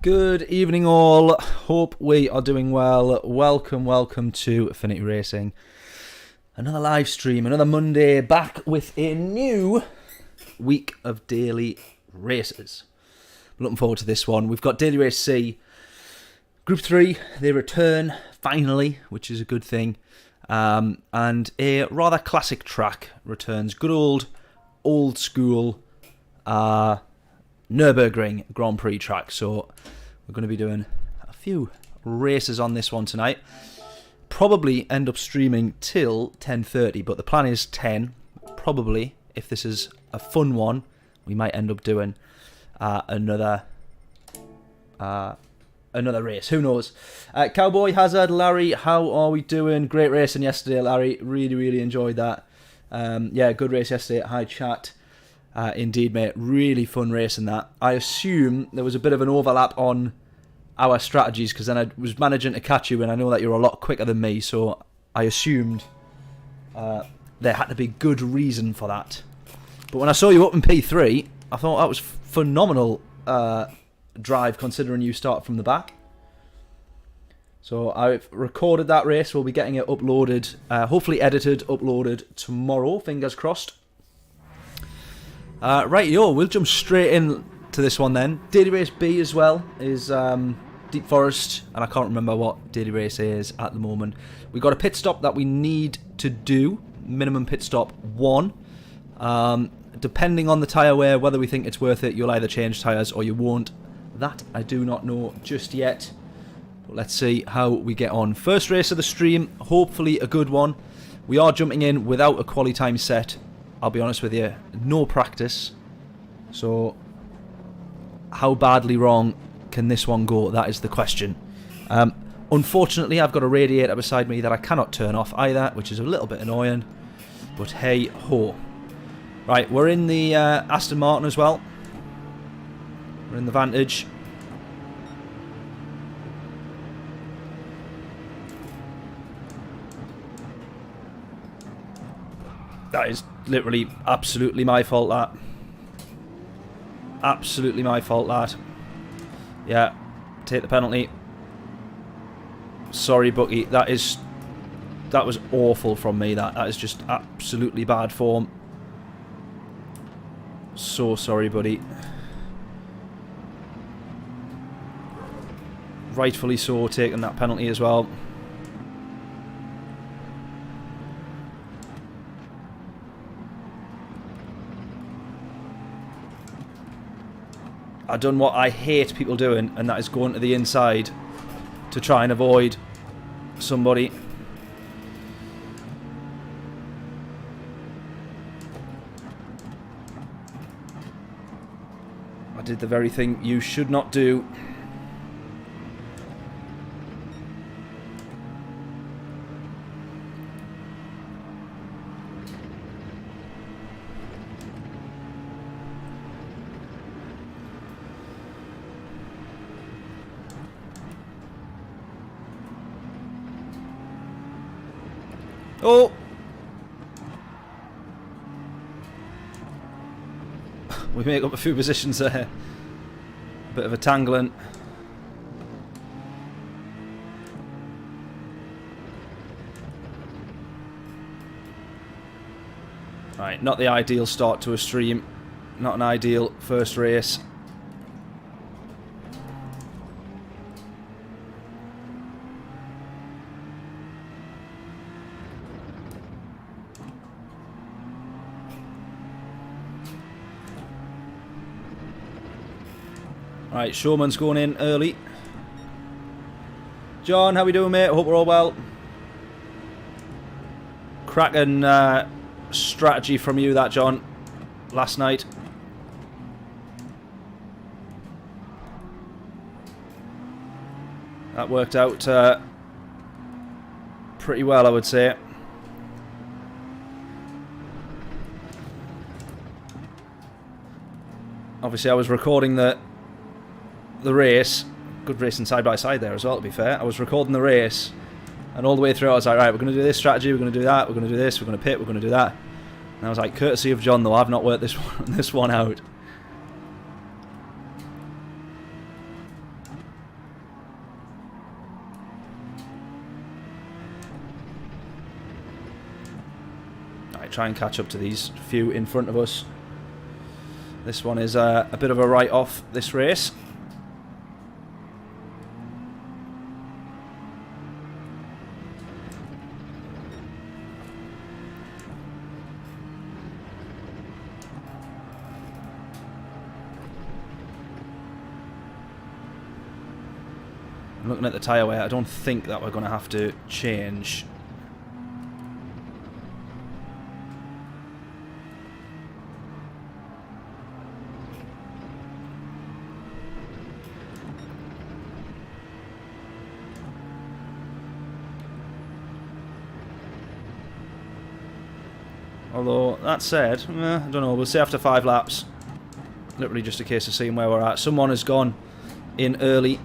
Good evening all, hope we are doing well. Welcome to Affinity Racing. Another live stream, another Monday, back with a new week of daily races. Looking forward to this one. We've got Daily Race C, Group 3, they return finally, which is a good thing. And a rather classic track returns, good old school Nürburgring Grand Prix track. So we're going to be doing a few races on this one tonight. Probably end up streaming till 10:30, but the plan is 10. Probably, if this is a fun one, we might end up doing another race. Who knows? Cowboy Hazard, Larry, how are we doing? Great racing yesterday, Larry. Really enjoyed that. Yeah, good race yesterday at High Chat. Indeed, mate. Really fun racing that. I assume there was a bit of an overlap on our strategies because then I was managing to catch you and I know that you're a lot quicker than me, so I assumed there had to be good reason for that. But when I saw you up in P3, I thought that was phenomenal drive considering you start from the back. So I've recorded that race. We'll be getting it uploaded, hopefully edited, uploaded tomorrow, fingers crossed. Right, we'll jump straight in to this one then. Daily Race B as well is Deep Forest, and I can't remember what Daily Race A is at the moment. We've got a pit stop that we need to do, minimum pit stop 1. Depending on the tyre wear, whether we think it's worth it, you'll either change tyres or you won't. That I do not know just yet. But let's see how we get on. First race of the stream, hopefully a good one. We are jumping in without a quali time set. I'll be honest with you, no practice. So, how badly wrong can this one go? That is the question. Unfortunately, I've got a radiator beside me that I cannot turn off either, which is a little bit annoying. But hey ho. Right, we're in the Aston Martin as well. We're in the Vantage. That is literally absolutely my fault, that. Absolutely my fault, that. Yeah, take the penalty. Sorry, Bucky. That was awful from me, that. That is just absolutely bad form. So sorry, buddy. Rightfully so, taking that penalty as well. I've done what I hate people doing, and that is going to the inside to try and avoid somebody. I did the very thing you should not do. Oh! We make up a few positions there. Bit of a tangling. Right, not the ideal start to a stream. Not an ideal first race. Right, Showman's going in early. John, how we doing, mate? Hope we're all well. Cracking strategy from you, that, John, last night. That worked out pretty well, I would say. Obviously, I was recording the race. Good racing side by side there as well, to be fair. I was recording the race, and all the way through I was like, right, we're going to do this strategy, we're going to do that, we're going to do this, we're going to pit, we're going to do that. And I was like, courtesy of John, though, I've not worked this one out. Right, try and catch up to these few in front of us. This one is a bit of a write-off, this race. I'm looking at the tyre wear. I don't think that we're going to have to change. Although, that said, I don't know, we'll see after 5 laps. Literally just a case of seeing where we're at. Someone has gone in early.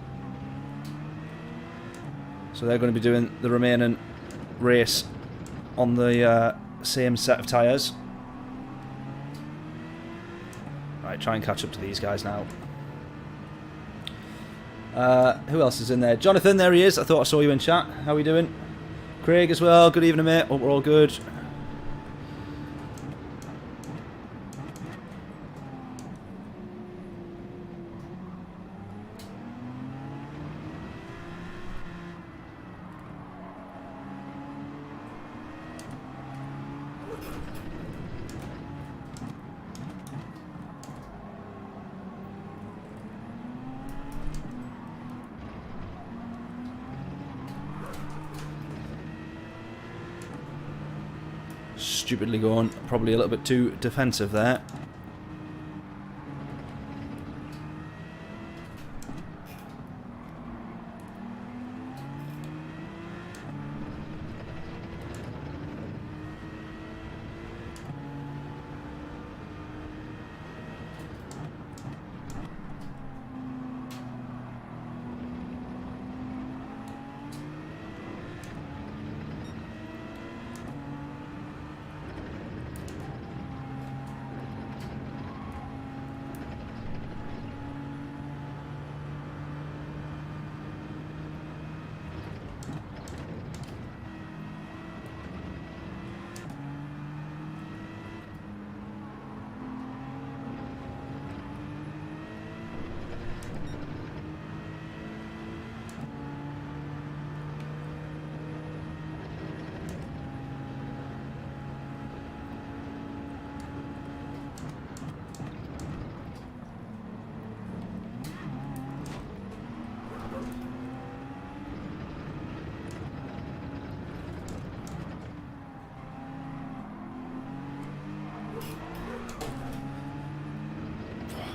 So they're going to be doing the remaining race on the same set of tyres. Right, try and catch up to these guys now. Who else is in there? Jonathan, there he is. I thought I saw you in chat. How are we doing? Craig as well. Good evening, mate. Hope we're all good. Stupidly going probably a little bit too defensive there.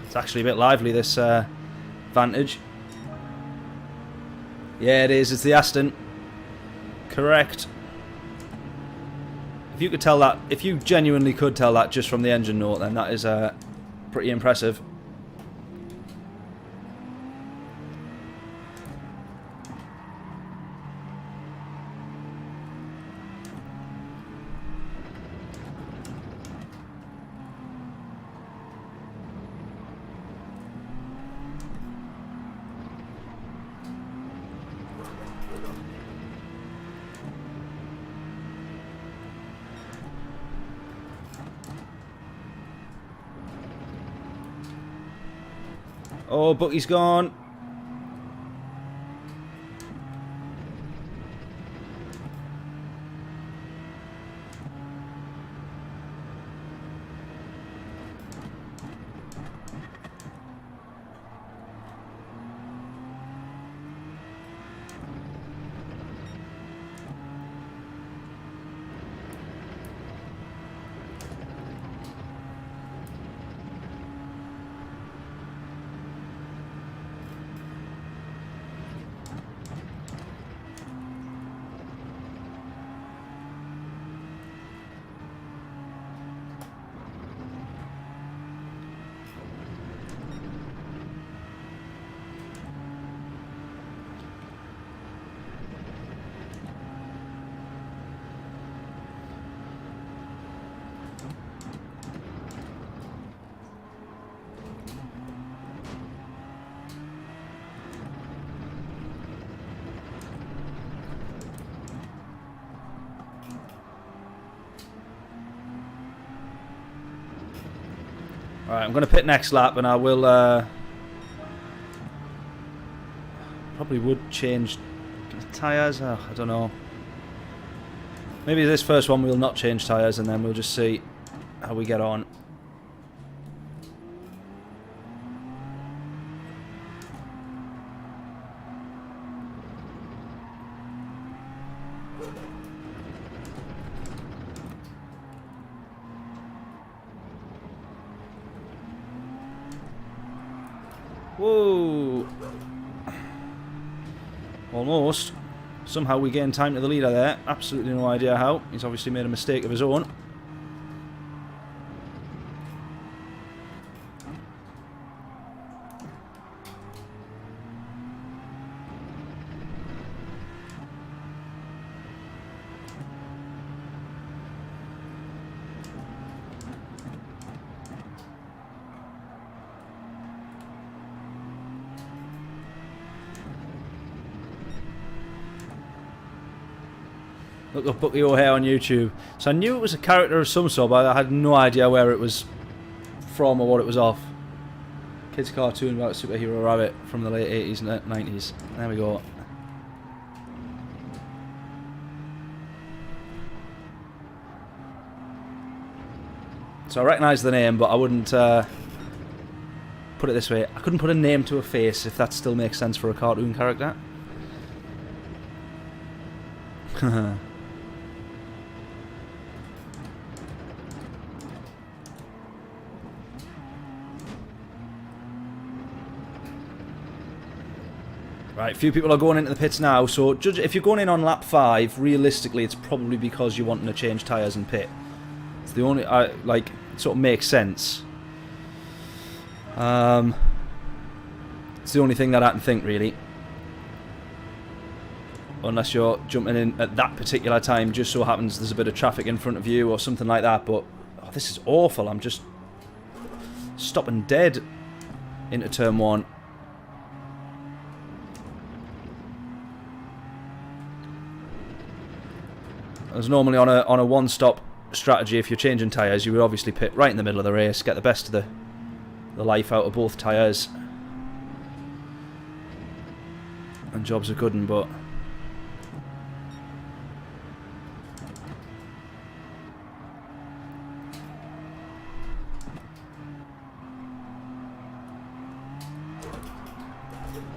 It's actually a bit lively, this Vantage. Yeah, it is. It's the Aston. Correct. If you could tell that, if you genuinely could tell that just from the engine note, then that is pretty impressive. Oh, Bucky's gone. Alright, I'm going to pit next lap, and I will... probably would change tyres. Oh, I don't know. Maybe this first one we'll not change tyres, and then we'll just see how we get on. Whoa! Almost. Somehow we gain time to the leader there. Absolutely no idea how. He's obviously made a mistake of his own. Look up Bucky O'Hare on YouTube. So I knew it was a character of some sort, but I had no idea where it was from or what it was off. Kids cartoon about a superhero rabbit from the late 80s and 90s. There we go. So I recognise the name, but I wouldn't put it this way. I couldn't put a name to a face, if that still makes sense for a cartoon character. Right, a few people are going into the pits now, so judge, if you're going in on lap 5, realistically it's probably because you're wanting to change tyres and pit. It's the only, like, it sort of makes sense. It's the only thing that I can think, really. Unless you're jumping in at that particular time, just so happens there's a bit of traffic in front of you or something like that, but oh, this is awful. I'm just stopping dead into turn 1. As normally on a one-stop strategy, if you're changing tyres, you would obviously pit right in the middle of the race, get the best of the life out of both tyres, and jobs are good and but.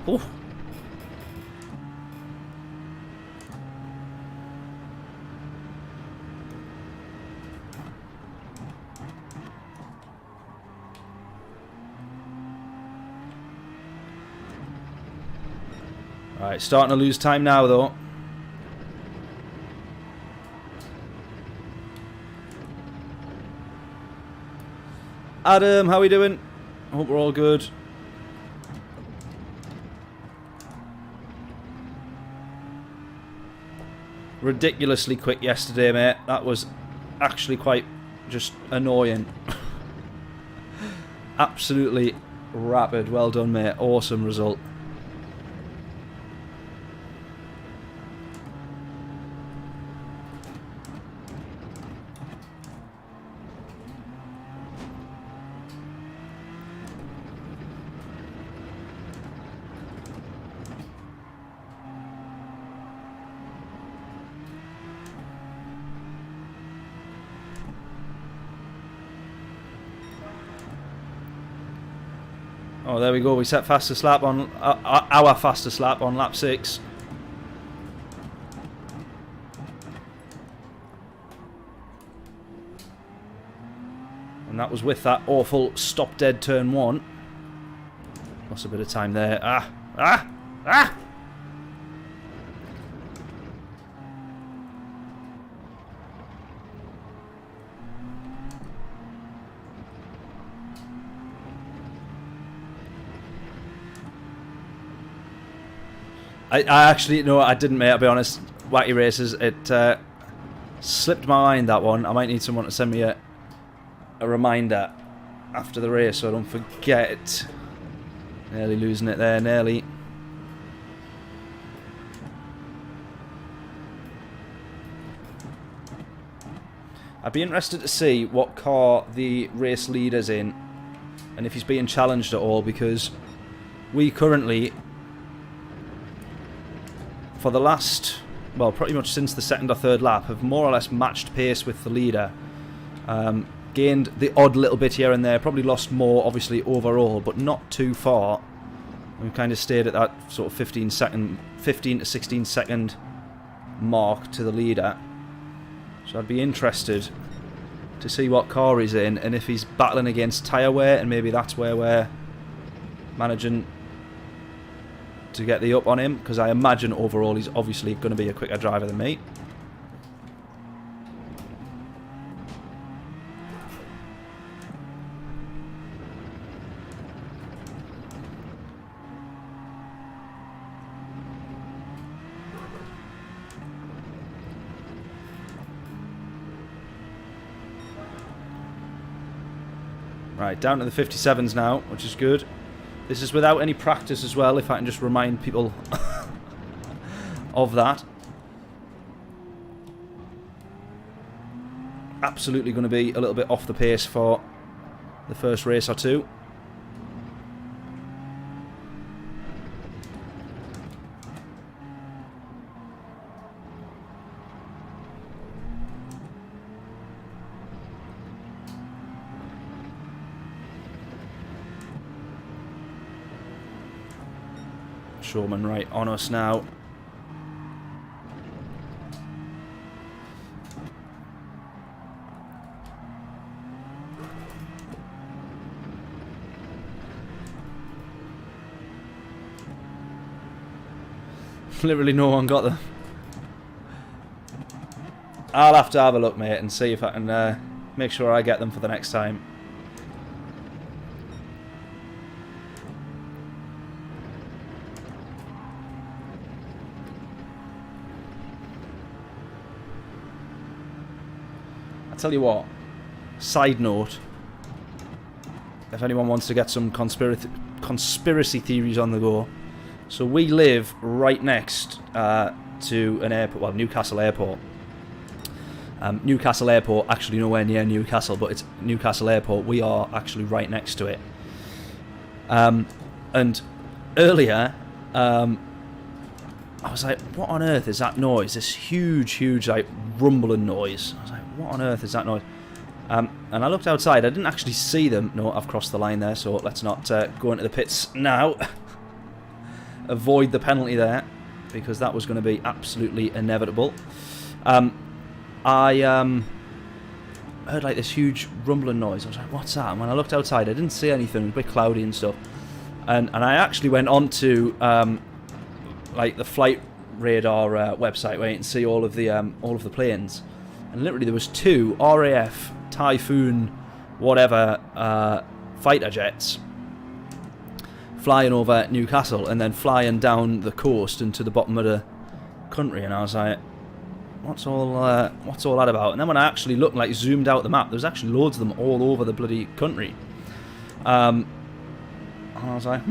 Oh. Right, starting to lose time now though. Adam, how are we doing? Hope we're all good. Ridiculously quick yesterday, mate. That was actually quite just annoying. Absolutely rapid. Well done, mate. Awesome result. Oh, there we go. We set fastest lap on our fastest lap on lap 6. And that was with that awful stop dead turn 1. Lost a bit of time there. Ah! I actually, no, I didn't, mate, I'll be honest. Wacky Races, it slipped my mind, that one. I might need someone to send me a reminder after the race so I don't forget. Nearly losing it there, nearly. I'd be interested to see what car the race leader's in and if he's being challenged at all, because we currently, for the last, well, pretty much since the second or third lap, have more or less matched pace with the leader. Gained the odd little bit here and there, probably lost more, obviously, overall, but not too far. We've kind of stayed at that sort of 15 to 16 second mark to the leader. So I'd be interested to see what car he's in, and if he's battling against tyre wear, and maybe that's where we're managing to get the up on him, because I imagine overall he's obviously going to be a quicker driver than me. Right, down to the 57s now, which is good. This is without any practice as well, if I can just remind people of that. Absolutely going to be a little bit off the pace for the first race or two. Showman right on us now. Literally no one got them. I'll have to have a look, mate, and see if I can make sure I get them for the next time. Tell you what, side note, if anyone wants to get some conspiracy theories on the go, so we live right next to an airport, well, Newcastle Airport. Newcastle Airport, actually nowhere near Newcastle, but it's Newcastle Airport. We are actually right next to it. And earlier, I was like, what on earth is that noise? This huge, like, rumbling noise. I was like, what on earth is that noise? And I looked outside. I didn't actually see them. No, I've crossed the line there, so let's not go into the pits now. Avoid the penalty there, because that was going to be absolutely inevitable. I heard like this huge rumbling noise. I was like, what's that? And when I looked outside, I didn't see anything. It was a bit cloudy and stuff. And I actually went on to like the flight radar website where you can see all of the planes. And literally there was 2 RAF Typhoon whatever fighter jets flying over Newcastle and then flying down the coast into the bottom of the country, and I was like, what's all that about? And then when I actually looked, like, zoomed out the map, there's actually loads of them all over the bloody country. And I was like,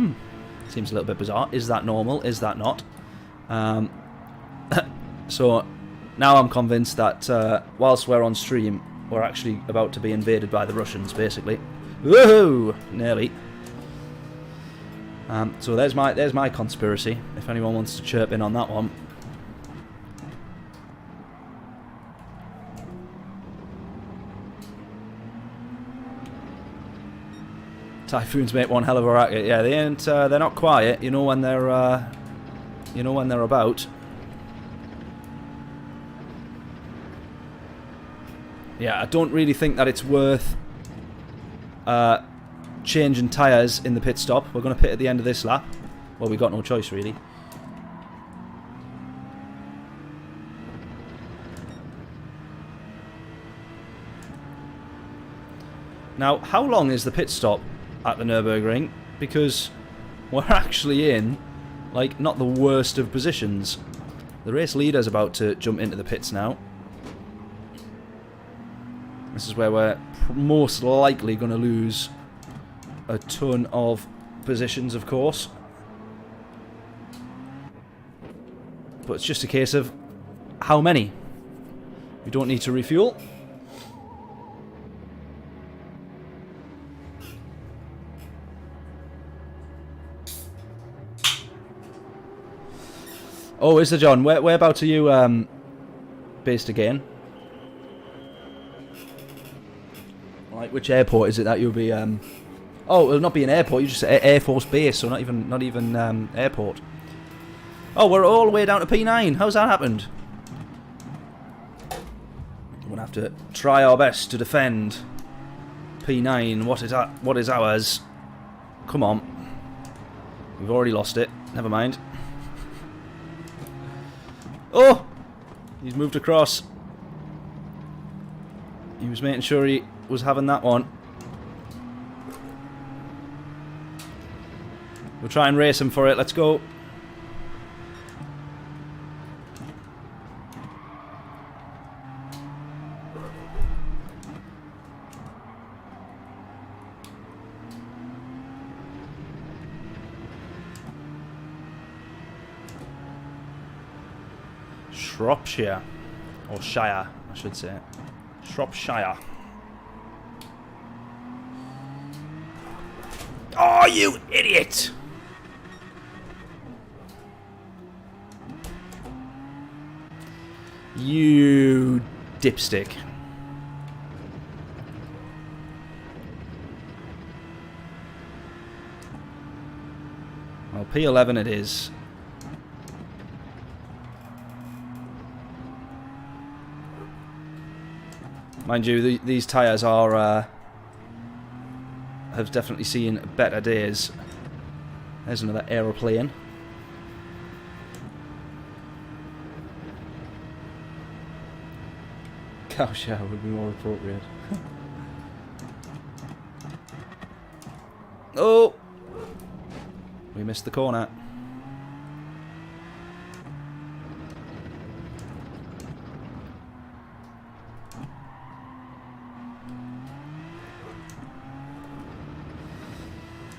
seems a little bit bizarre. Is that normal? Is that not? So now I'm convinced that whilst we're on stream, we're actually about to be invaded by the Russians, basically. Whoa! Nearly. So there's my conspiracy, if anyone wants to chirp in on that one. Typhoons make one hell of a racket. Yeah, they ain't. They're not quiet. You know when they're. You know when they're about. Yeah, I don't really think that it's worth changing tyres in the pit stop. We're going to pit at the end of this lap. Well, we've got no choice, really. Now, how long is the pit stop at the Nürburgring? Because we're actually in, like, not the worst of positions. The race leader's about to jump into the pits now. This is where we're most likely going to lose a ton of positions, of course. But it's just a case of how many. We don't need to refuel. Oh, is there, John? Whereabouts are you based again? Like, which airport is it that you'll be... Oh, it'll not be an airport. You just say Air Force Base, so not even airport. Oh, we're all the way down to P9. How's that happened? We'll have to try our best to defend P9. What is ours? Come on. We've already lost it. Never mind. Oh! He's moved across. He was making sure he was having that one. We'll try and race him for it. Let's go. Shropshire. Or Shire, I should say. Shropshire. Oh, you idiot! You dipstick. Well, P11 it is. Mind you, these tyres are have definitely seen better days. There's another aeroplane. Cow shower would be more appropriate. Oh! We missed the corner.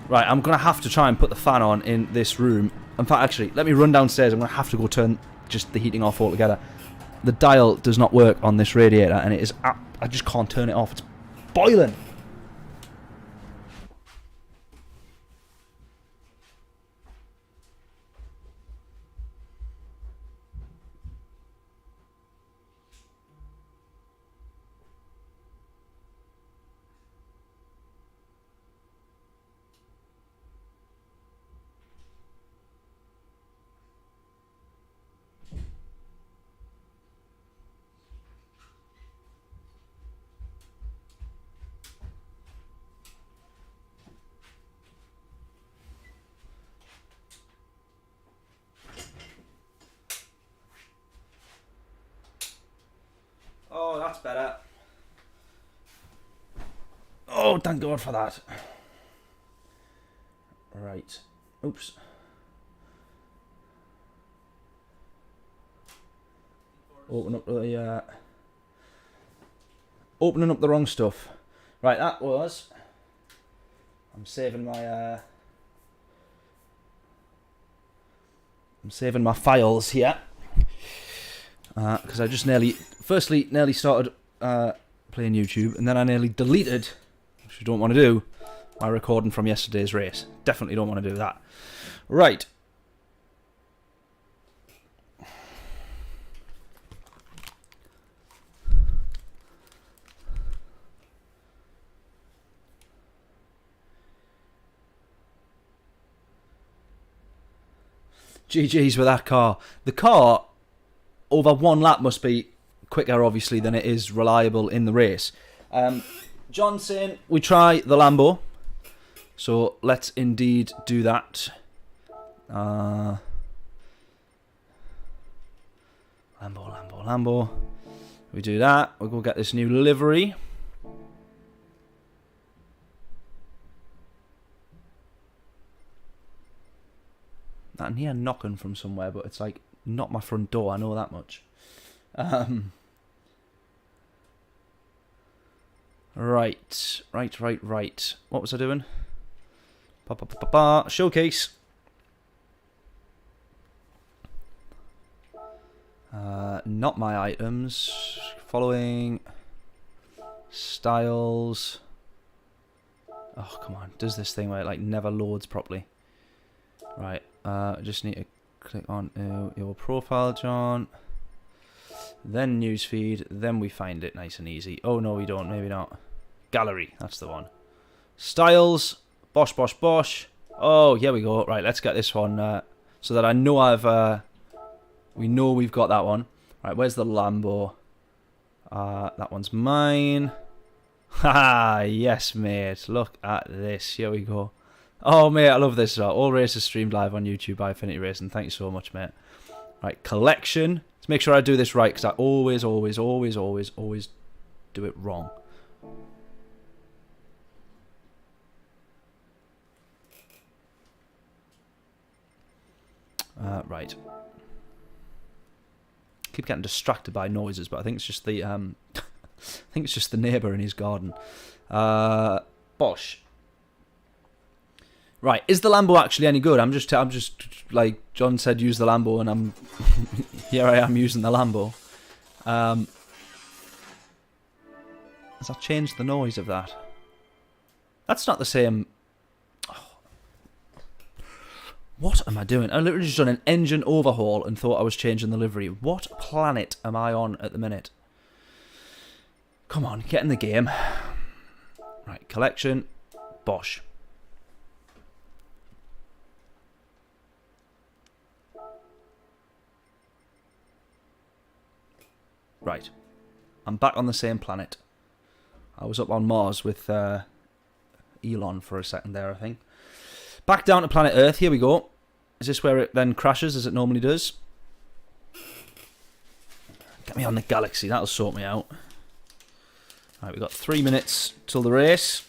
Right, I'm going to have to try and put the fan on in this room. In fact, actually, let me run downstairs. I'm going to have to go turn just the heating off altogether. The dial does not work on this radiator, and it is... I just can't turn it off. It's boiling. Oh, that's better. Oh, thank God for that. Right. Oops. Opening up the wrong stuff. Right, that was... I'm saving my files here. Because I just nearly started playing YouTube, and then I nearly deleted, which I don't want to do, my recording from yesterday's race. Definitely don't want to do that. Right. GG's with that car. The car... over one lap must be quicker, obviously, than it is reliable in the race. John saying we try the Lambo. So let's indeed do that. Lambo. We do that. We'll go get this new livery. I can hear knocking from somewhere, but it's like... not my front door, I know that much. Right. What was I doing? Showcase. Not my items. Following. Styles. Oh, come on. Does this thing where it like never loads properly? Right. I just need to Click on your profile, John. Then newsfeed. Then we find it nice and easy. Oh, no, we don't. Maybe not. Gallery. That's the one. Styles. Bosh, bosh, bosh. Oh, here we go. Right, let's get this one so that I know we know we've got that one. Right, where's the Lambo? That one's mine. Haha, yes, mate. Look at this. Here we go. Oh, mate, I love this. All races streamed live on YouTube by Affinity Racing. Thank you so much, mate. Right, collection. Let's make sure I do this right, because I always do it wrong. Right. Keep getting distracted by noises, but I think it's just the I think it's just the neighbour in his garden. Bosh. Right, is the Lambo actually any good? I'm just like John said, use the Lambo, and I'm here I am using the Lambo. Has that changed the noise of that? That's not the same. What am I doing? I literally just done an engine overhaul and thought I was changing the livery. What planet am I on at the minute? Come on, get in the game. Right, collection. Bosh. Right. I'm back on the same planet. I was up on Mars with Elon for a second there, I think. Back down to planet Earth. Here we go. Is this where it then crashes as it normally does? Get me on the Galaxy. That'll sort me out. Right, we've got 3 minutes till the race.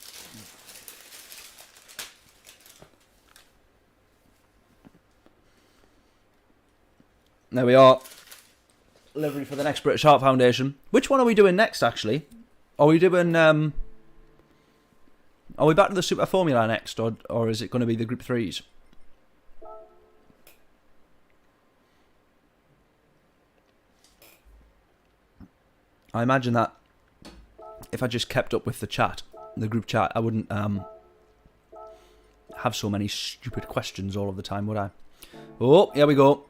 There we are. Livery for the next British Heart Foundation. Which one are we doing next, actually? Are we doing... Are we back to the Super Formula next, or is it going to be the Group 3s? I imagine that if I just kept up with the chat, the group chat, I wouldn't have so many stupid questions all of the time, would I? Oh, here we go.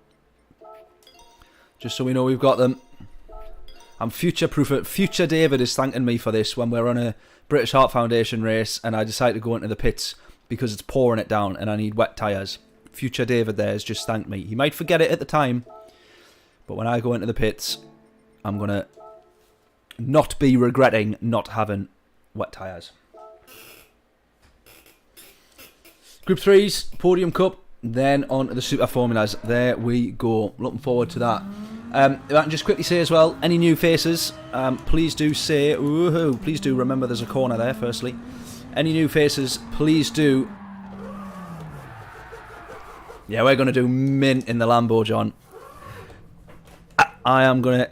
Just so we know we've got them. I'm future-proof it. Future David is thanking me for this when we're on a British Heart Foundation race and I decide to go into the pits because it's pouring it down and I need wet tyres. Future David there has just thanked me. He might forget it at the time, but when I go into the pits, I'm going to not be regretting not having wet tyres. Group 3s, Podium Cup, then on to the Super Formulas. There we go. Looking forward to that. I can just quickly say as well, any new faces, please do say, woohoo, please do remember there's a corner there, firstly. Any new faces, please do. Yeah, we're going to do mint in the Lambo, John. I am going to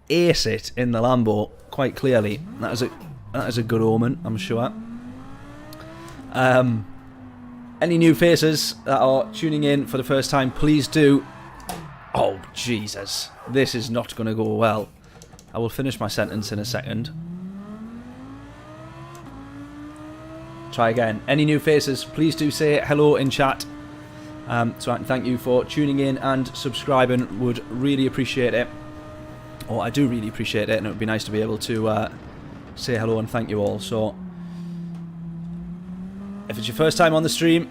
ace it in the Lambo, quite clearly. That is a good omen, I'm sure. Any new faces that are tuning in for the first time, please do. Oh, Jesus. This is not going to go well. I will finish my sentence in a second. Try again. Any new faces, please do say hello in chat. So I can thank you for tuning in and subscribing. Would really appreciate it. Or I do really appreciate it, and it would be nice to be able to say hello and thank you all. So, if it's your first time on the stream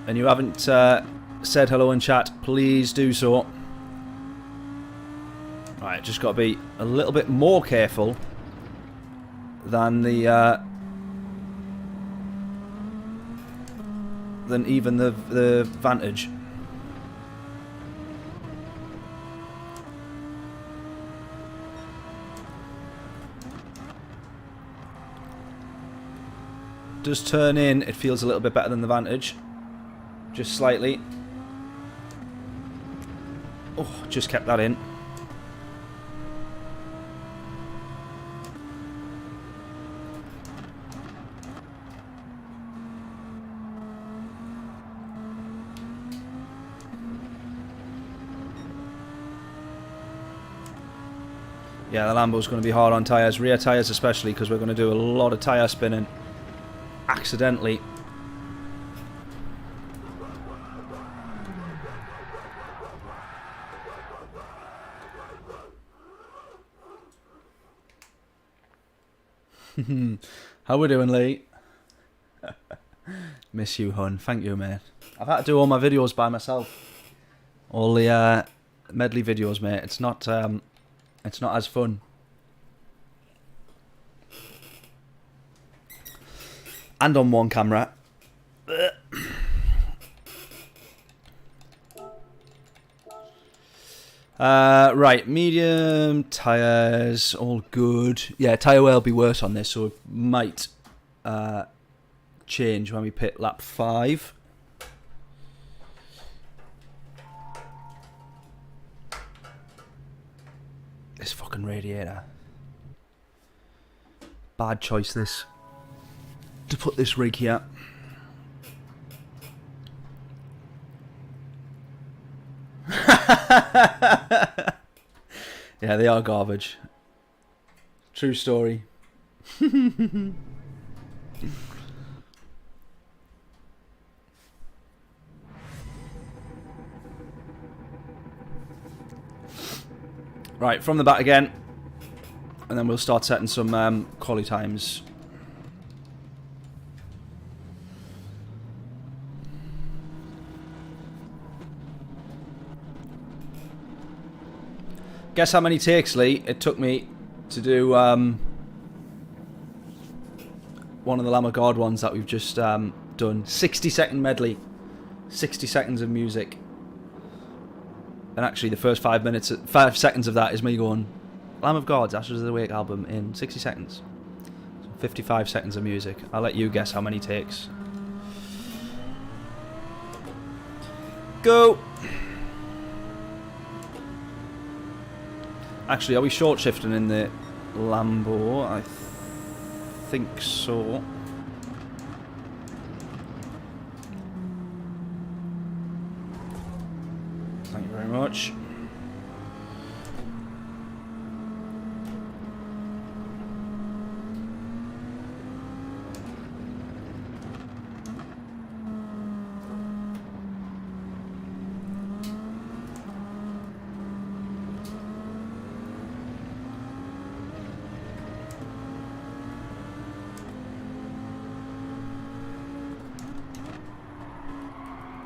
and you haven't said hello in chat, please do so. Right, just got to be a little bit more careful than the than even the Vantage. Does turn in, it feels a little bit better than the Vantage, just slightly. Oh, just kept that in. Yeah, the Lambo's going to be hard on tyres, rear tyres especially, because we're going to do a lot of tyre spinning accidentally. How we doing, Lee? Miss you, hun. Thank you, mate. I've had to do all my videos by myself. All the medley videos, mate. It's not as fun. And on one camera. Right, medium tyres, all good. Yeah, tyre wear will be worse on this, so it might change when we pit lap 5. This fucking radiator. Bad choice, this. To put this rig here. Yeah, they are garbage. True story. Right, from the back again. And then we'll start setting some quali times. Guess how many takes, Lee, it took me to do one of the Lamb of God ones that we've just done. 60-second medley. 60 seconds of music. And actually the first 5 seconds of that is me going, Lamb of God's Ashes of the Wake album in 60 seconds. So 55 seconds of music. I'll let you guess how many takes. Go! Actually, are we short shifting in the Lambo? I think so. Thank you very much.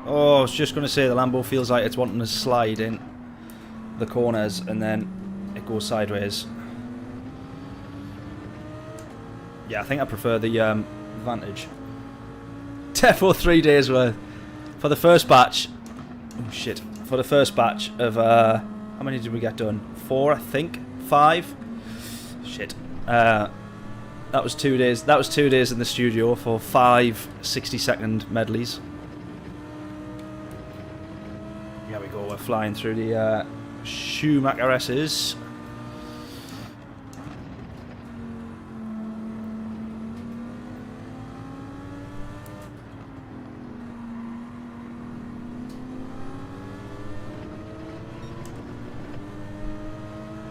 Oh, I was just going to say the Lambo feels like it's wanting to slide in the corners and then it goes sideways. Yeah, I think I prefer the Vantage. Defo 3 days worth. For the first batch. Oh shit. For the first batch of how many did we get done? 4, I think. 5. Shit. That was 2 days. That was 2 days in the studio for 5 60-second medleys. Here we go, we're flying through the Schumacher S's.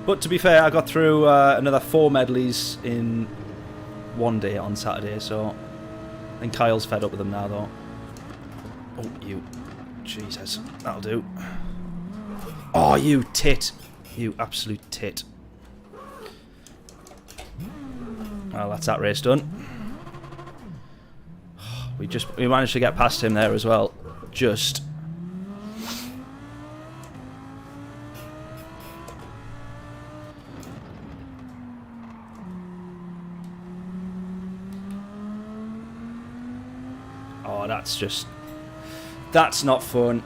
But to be fair, I got through another 4 medleys in 1 day on Saturday, so I think Kyle's fed up with them now, though. Oh, you. Jesus, that'll do. Oh, you tit. You absolute tit. Well, that's that race done. We managed to get past him there as well. Just. Oh, that's just... That's not fun.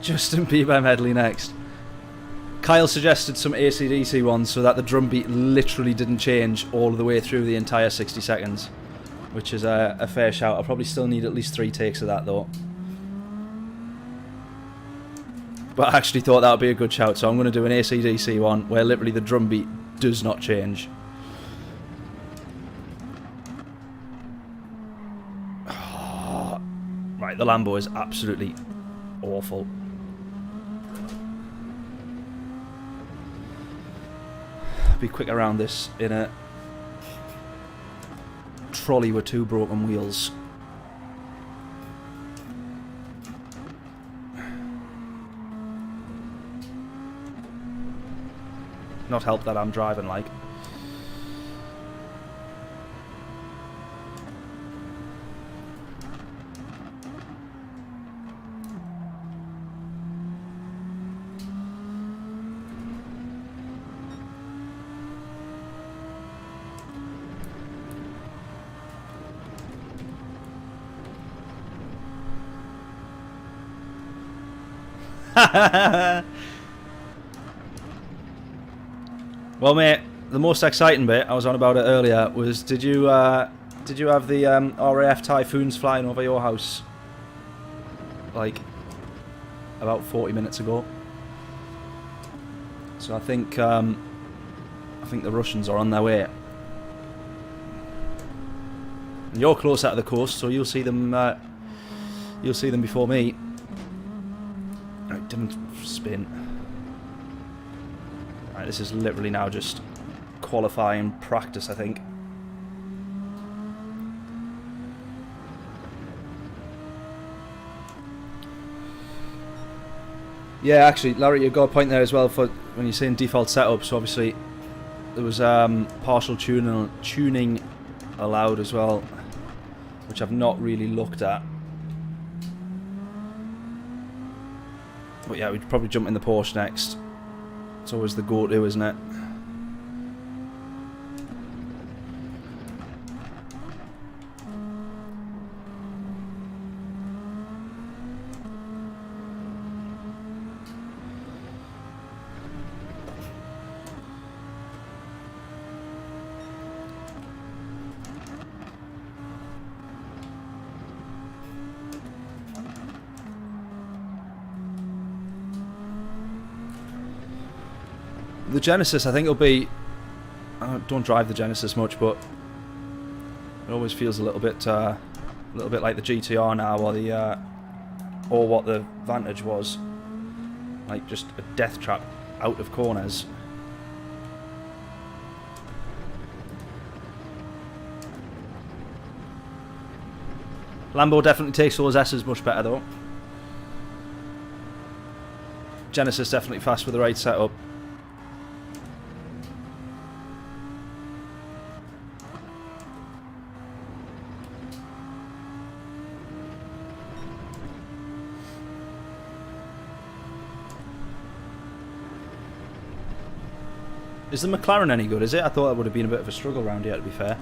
Justin Bieber medley next. Kyle suggested some AC/DC ones so that the drum beat literally didn't change all the way through the entire 60 seconds. Which is a fair shout. I'll probably still need at least 3 takes of that though. But I actually thought that would be a good shout, so I'm going to do an AC/DC one where literally the drum beat does not change. Right, the Lambo is absolutely awful. Be quick around this in a trolley with 2 broken wheels. Not help that I'm driving like. Well, mate, the most exciting bit, I was on about it earlier, was did you have the RAF Typhoons flying over your house? Like, about 40 minutes ago. So I think the Russians are on their way. And you're closer to the coast, so you'll see them. You'll see them before me. Right, didn't spin. Right, this is literally now just qualifying practice, I think. Yeah, actually, Larry, you've got a point there as well for when you're saying default setup. So obviously, there was partial tuning allowed as well, which I've not really looked at. But yeah, we'd probably jump in the Porsche next. It's always the go-to, isn't it? The Genesis, I think it'll be... I don't drive the Genesis much, but it always feels a little bit like the GTR now, or what the Vantage was, like just a death trap out of corners. Lambo definitely takes those S's much better though. Genesis definitely fast with the right setup. Is the McLaren any good, is it? I thought that would have been a bit of a struggle round here, to be fair.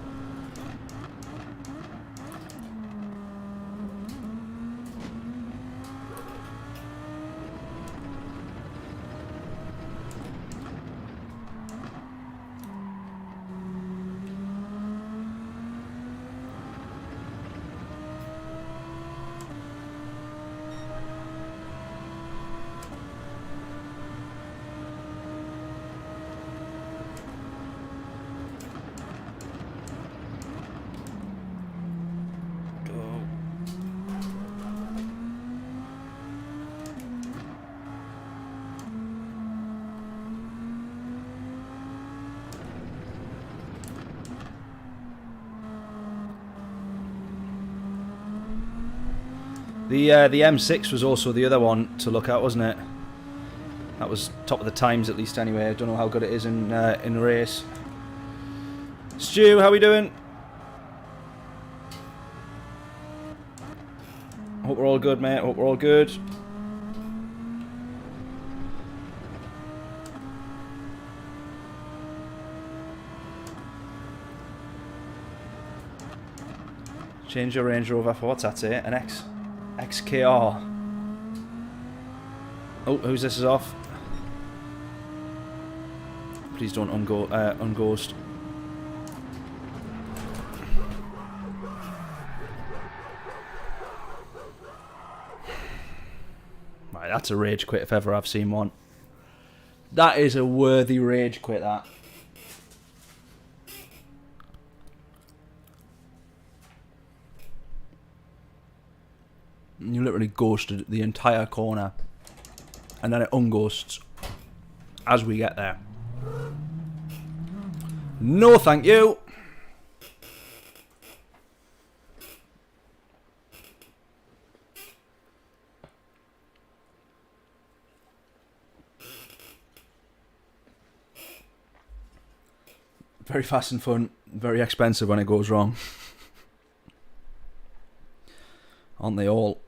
The M6 was also the other one to look at, wasn't it? That was top of the times, at least anyway. I don't know how good it is in a race. Stu, how we doing? Hope we're all good, mate. Hope we're all good. Change your Range Rover for what's that say? An XKR. Oh, who's this is off? Please don't unghost. Right, that's a rage quit if ever I've seen one. That is a worthy rage quit, that. You literally ghosted the entire corner. And then it unghosts as we get there. No thank you. Very fast and fun, very expensive when it goes wrong. Aren't they all?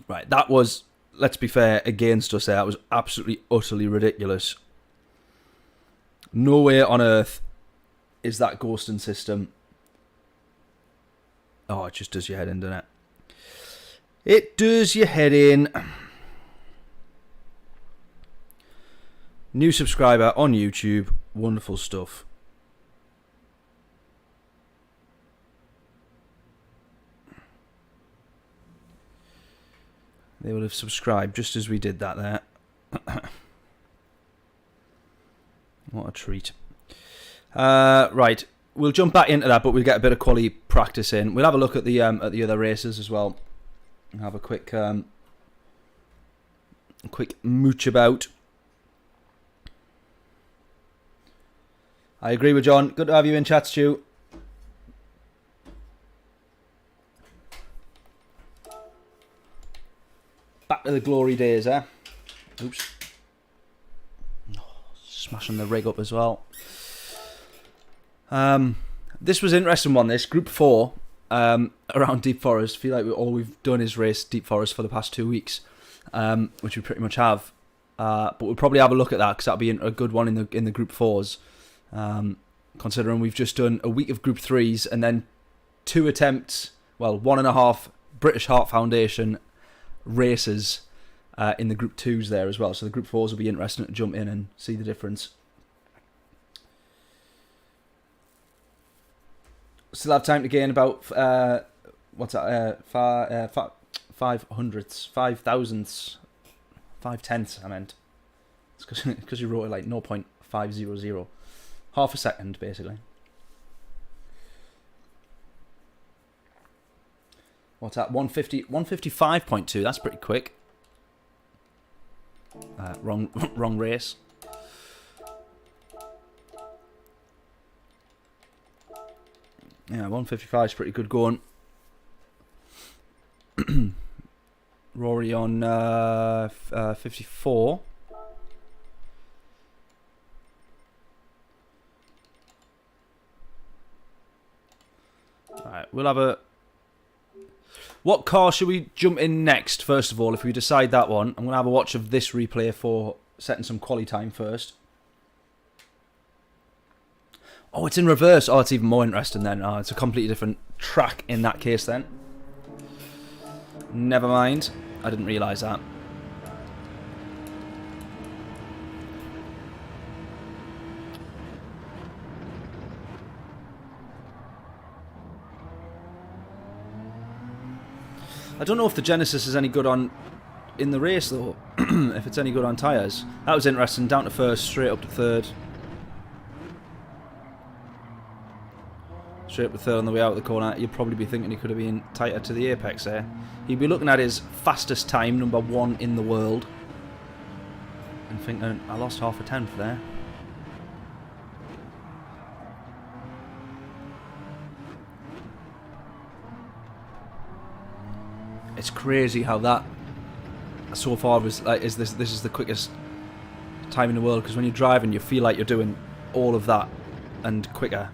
Right, that was, let's be fair, against us there. That was absolutely, utterly ridiculous. No way on earth is that ghosting system. Oh, it just does your head in, doesn't it? It does your head in. New subscriber on YouTube. Wonderful stuff. They will have subscribed just as we did that there. What a treat. Right, we'll jump back into that, but we'll get a bit of quality practice in. We'll have a look at the other races as well. Have a quick mooch about. I agree with John. Good to have you in chat, Stu. Back to the glory days, eh? Oops. Oh, smashing the rig up as well. This was an interesting one, this. Group 4 around Deep Forest. I feel like all we've done is race Deep Forest for the past 2 weeks, which we pretty much have. But we'll probably have a look at that because that'll be a good one in the Group 4s. Considering we've just done a week of Group 3s and then 2 attempts, well, 1.5 British Heart Foundation races in the Group 2s there as well. So the Group 4s will be interesting to jump in and see the difference. Still have time to gain about, what's that, 500ths, 5,000ths, 5/10ths I meant. It's because you wrote it like 0.500. Half a second, basically. What's that? 155.2. That's pretty quick. Wrong race. Yeah, 155 is pretty good going. Rory on 54. Alright, we'll have a... What car should we jump in next, first of all, if we decide that one? I'm going to have a watch of this replay for setting some quali time first. Oh, it's in reverse. Oh, it's even more interesting then. Oh, it's a completely different track in that case then. Never mind. I didn't realise that. I don't know if the Genesis is any good in the race though. If it's any good on tyres. That was interesting. Down to first, straight up to third. Straight up to third on the way out of the corner. You'd probably be thinking he could have been tighter to the apex there. He'd be looking at his fastest time, #1 in the world. And thinking, I lost half a tenth there. It's crazy how that so far was like this is the quickest time in the world, because when you're driving you feel like you're doing all of that and quicker.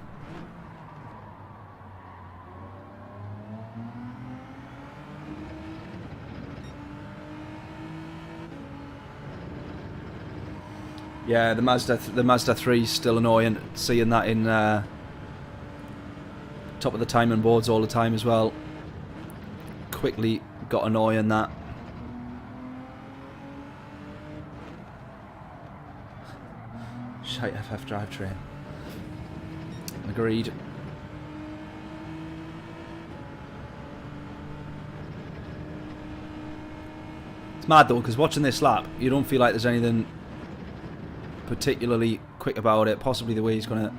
Yeah, the Mazda 3 is still annoying, seeing that in top of the timing boards all the time as well. Quickly got annoying that. Shite FF drivetrain. Agreed. It's mad though, because watching this lap, you don't feel like there's anything particularly quick about it. Possibly the way he's going to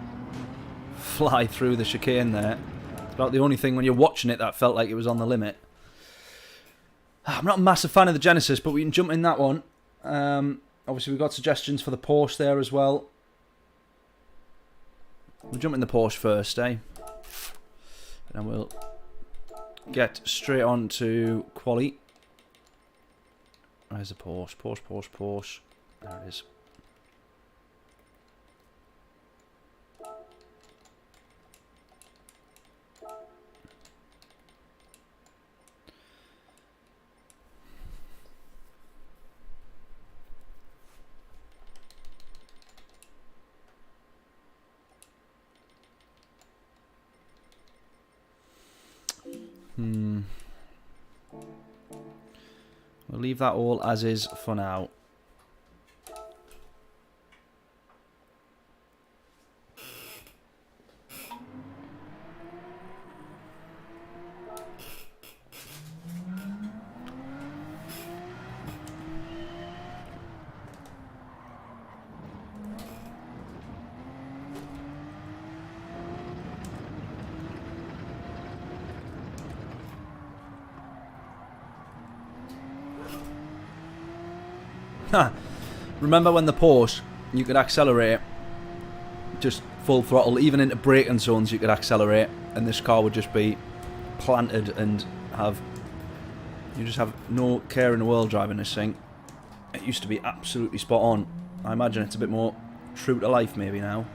fly through the chicane there. It's about the only thing when you're watching it that felt like it was on the limit. I'm not a massive fan of the Genesis, but we can jump in that one. Obviously, we've got suggestions for the Porsche there as well. We'll jump in the Porsche first, eh? And then we'll get straight on to quali. Where's the Porsche? Porsche. There it is. leave that all as is for now. Remember when the Porsche, you could accelerate just full throttle, even into braking zones you could accelerate, and this car would just be planted and you just have no care in the world driving this thing. It used to be absolutely spot on. I imagine it's a bit more true to life maybe now.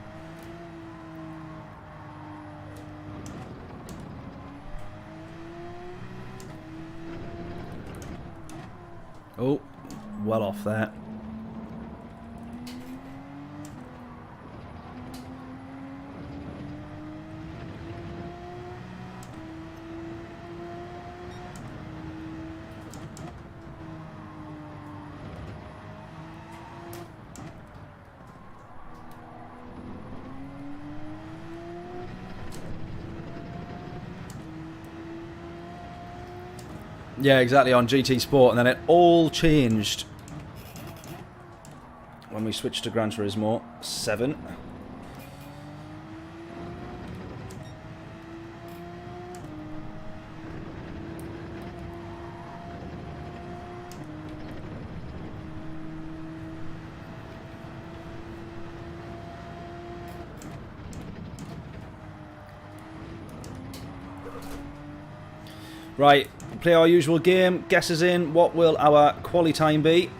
Oh, well off there. Yeah, exactly, on GT Sport, and then it all changed when we switched to Gran Turismo 7. Right, play our usual game. Guesses in. What will our quali time be?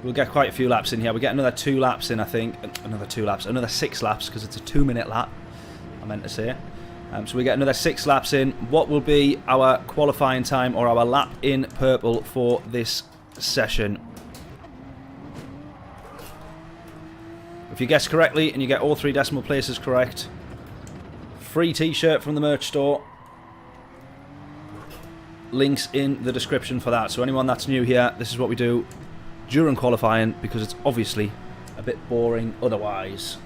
We'll get quite a few laps in here. We'll get another 2 laps in, I think. Another 2 laps. Another 6 laps, because it's a 2-minute lap, I meant to say. So we get another 6 laps in. What will be our qualifying time or our lap in purple for this session? If you guess correctly and you get all 3 decimal places correct, free t-shirt from the merch store. Links in the description for that. So anyone that's new here, this is what we do during qualifying, because it's obviously a bit boring otherwise.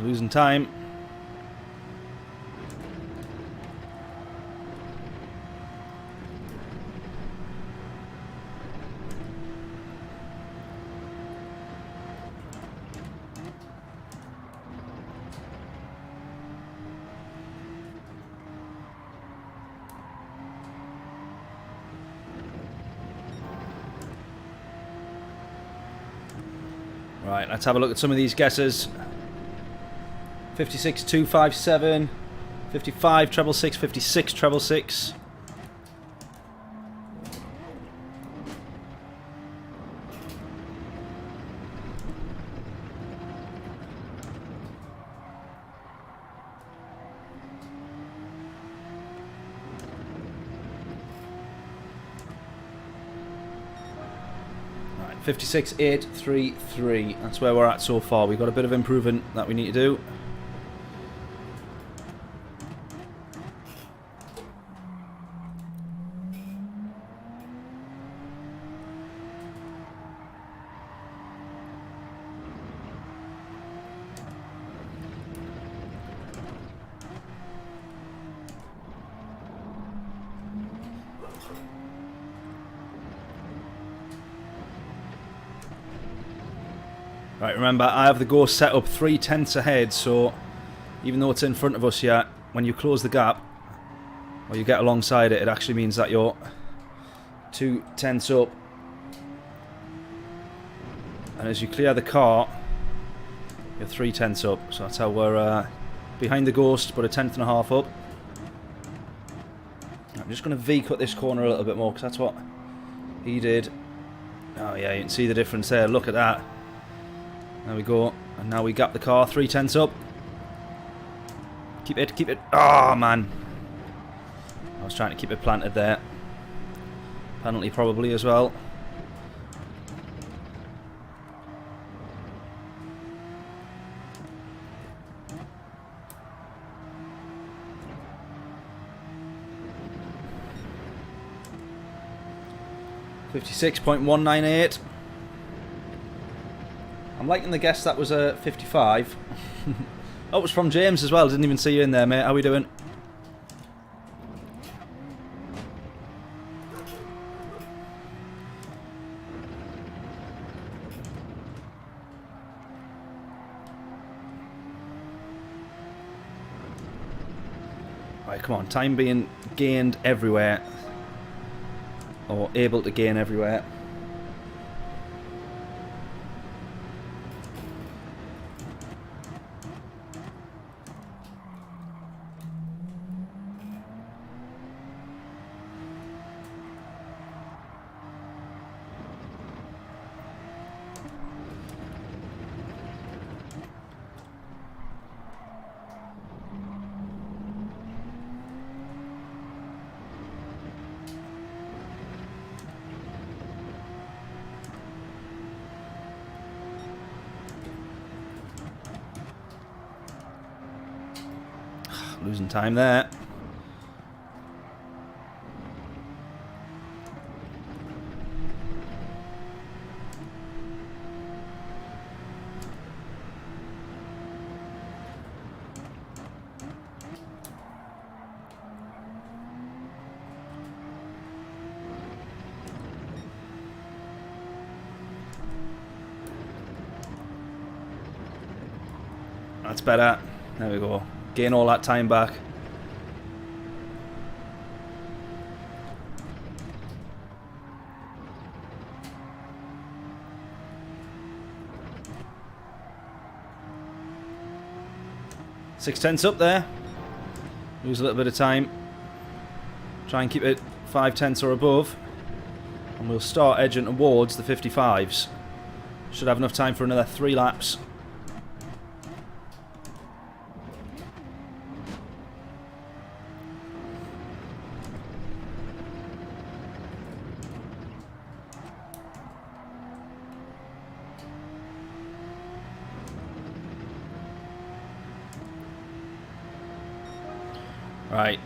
Losing time. Right, let's have a look at some of these guesses. 56, 257, 55, treble 6, 56, treble 6. Right, 56, 8, 3, 3. That's where we're at so far. We've got a bit of improvement that we need to do. Right, remember, I have the Ghost set up 3/10 ahead, so even though it's in front of us yet, when you close the gap, or you get alongside it, it actually means that you're 2/10 up. And as you clear the car, you're 3/10 up. So that's how we're behind the Ghost, but a 1/10.5 up. I'm just going to V-cut this corner a little bit more, because that's what he did. Oh yeah, you can see the difference there. Look at that. There we go. And now we gap the car, 3/10 up. Keep it, keep it. Oh, man. I was trying to keep it planted there. Penalty probably as well. .198. I'm liking the guess that was a 55. Oh, it was from James as well. Didn't even see you in there, mate. How we doing? Right, come on. Time being gained everywhere. Or able to gain everywhere. Losing time there. That's better. There we go. Gain all that time back. .6 up there. Lose a little bit of time. Try and keep it 5/10 or above. And we'll start edging towards the 55s. Should have enough time for another 3 laps. Right,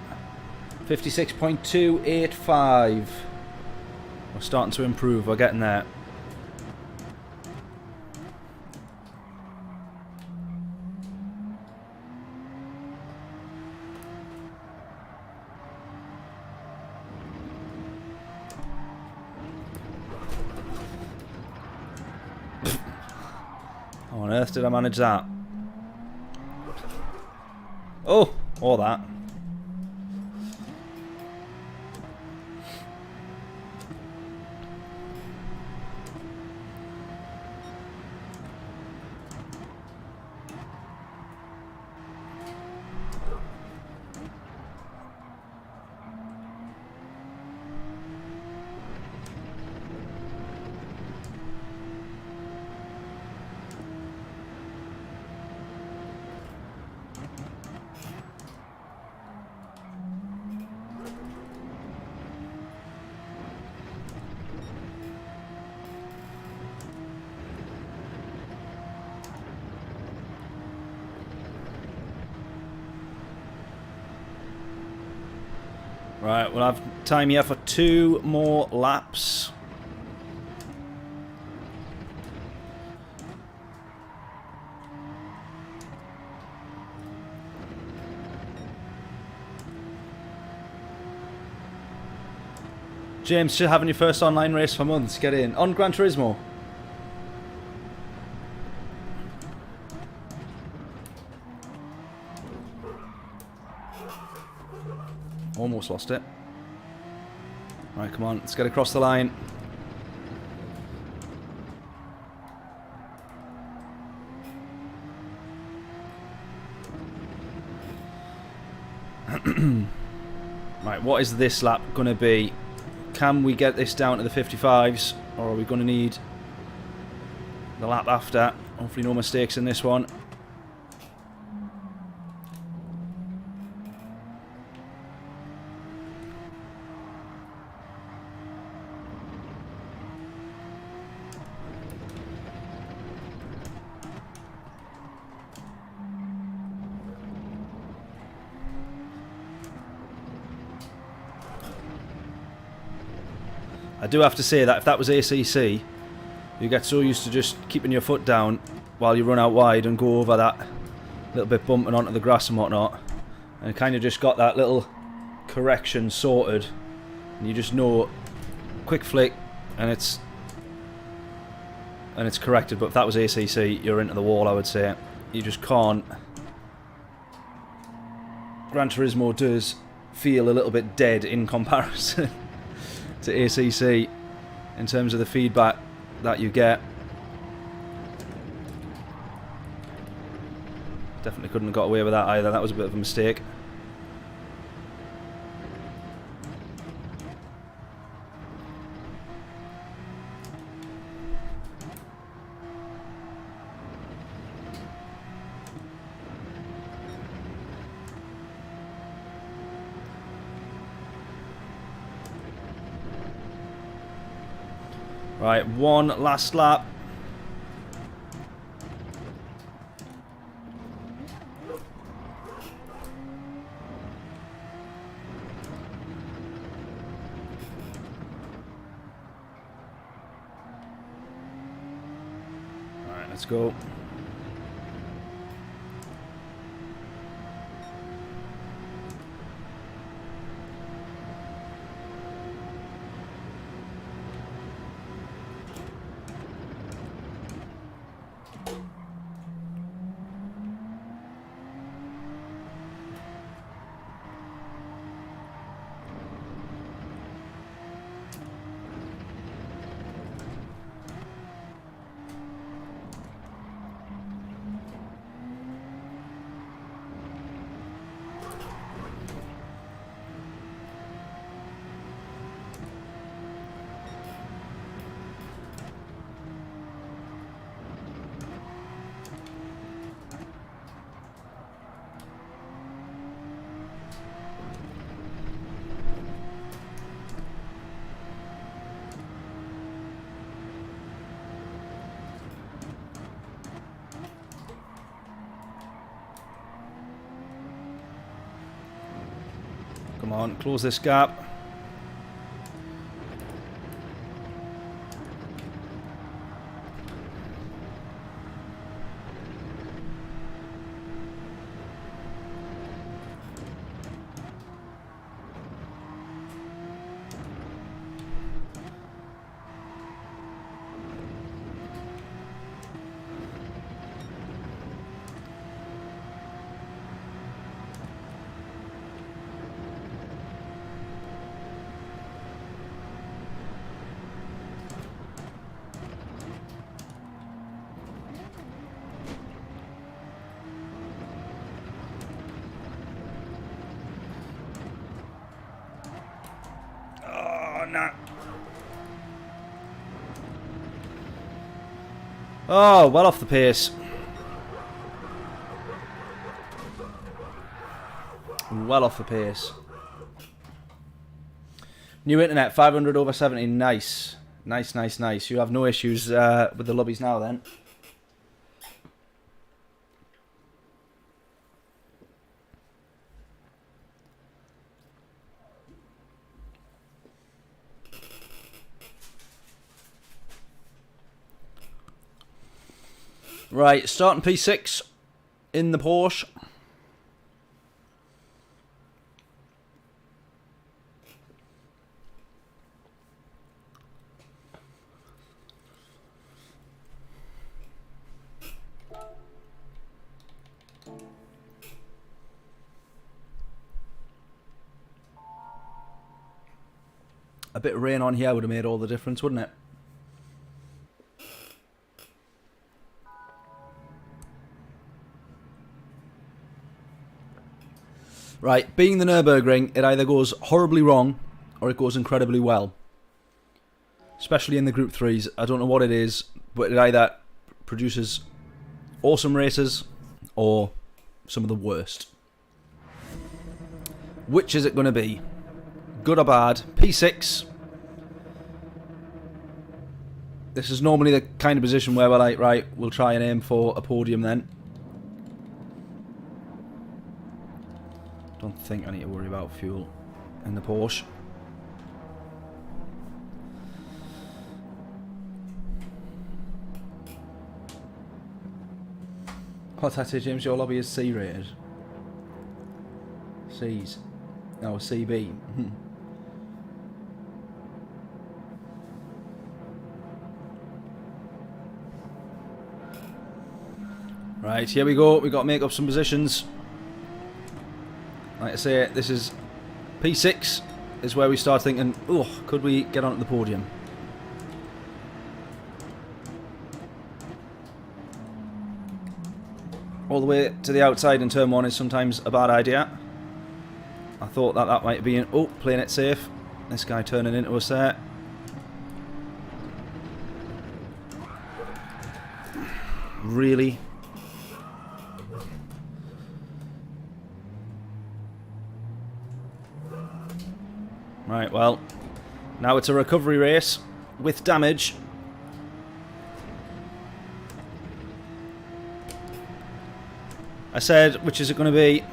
56.285. We're starting to improve, we're getting there. How on earth did I manage that? Oh, all that. Right, we'll have time here for 2 more laps. James, still having your first online race for months. Get in. On Gran Turismo. Almost lost it. Right, come on. Let's get across the line. Right, what is this lap going to be? Can we get this down to the 55s? Or are we going to need the lap after? Hopefully no mistakes in this one. I do have to say that if that was ACC, you get so used to just keeping your foot down while you run out wide and go over that little bit bumping onto the grass and whatnot, and kind of just got that little correction sorted, and you just know, quick flick, and it's corrected. But if that was ACC, you're into the wall, I would say. You just can't. Gran Turismo does feel a little bit dead in comparison to ACC in terms of the feedback that you get. Definitely couldn't have got away with that either. That was a bit of a mistake. Right, one last lap. Alright, let's go. Come on, close this gap. Oh, well off the pace. Well off the pace. New internet, 500 over 70. Nice. Nice, nice, nice. You have no issues with the lobbies now then. Right, starting P6 in the Porsche. A bit of rain on here would have made all the difference, wouldn't it? Right, being the Nürburgring, it either goes horribly wrong or it goes incredibly well. Especially in the Group 3s. I don't know what it is, but it either produces awesome races or some of the worst. Which is it going to be? Good or bad? P6. This is normally the kind of position where we're like, right, we'll try and aim for a podium then. Don't think I need to worry about fuel in the Porsche. What's that say, James? Your lobby is C rated. C's. No, CB. Right, here we go. We've got to make up some positions. Like I say, this is P6 is where we start thinking, oh, could we get onto the podium? All the way to the outside in turn 1 is sometimes a bad idea. I thought that that might be in... Oh, playing it safe. This guy turning into us there. Really? Right, well, now it's a recovery race with damage. I said, which is it going to be?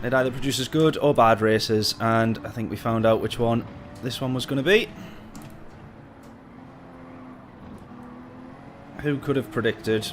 It either produces good or bad races, and I think we found out which one this one was going to be. Who could have predicted?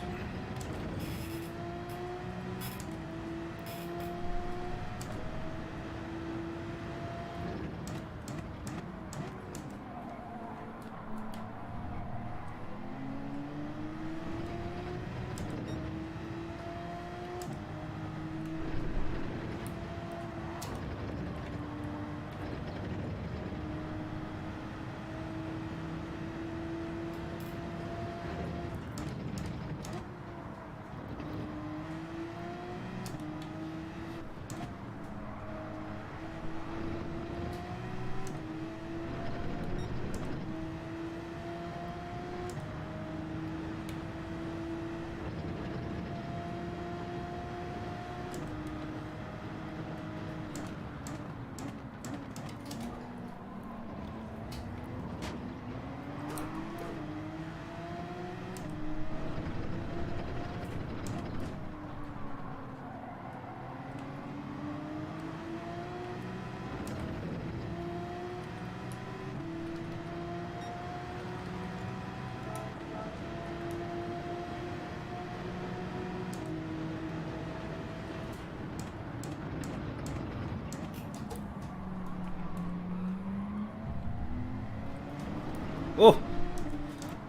Oh!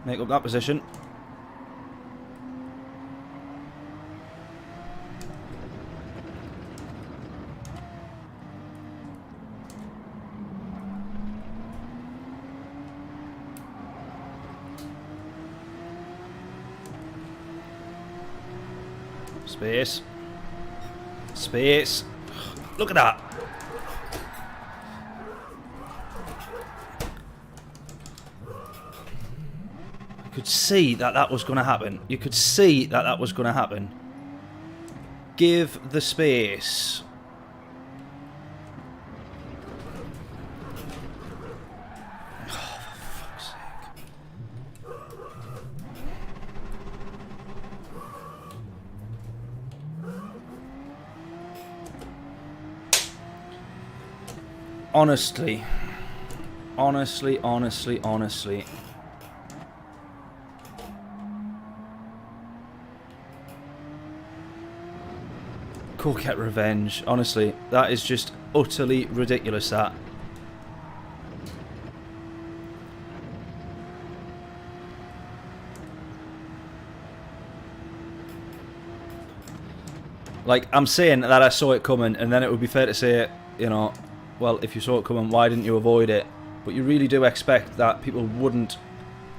Make up that position. Space. Space. Look at that. You could see that that was going to happen. You could see that that was going to happen. Give the space. Oh, for fuck's sake. Honestly. Honestly. Coquette revenge. Honestly, that is just utterly ridiculous, that. Like, I'm saying that I saw it coming, and then it would be fair to say, you know, well, if you saw it coming, why didn't you avoid it? But you really do expect that people wouldn't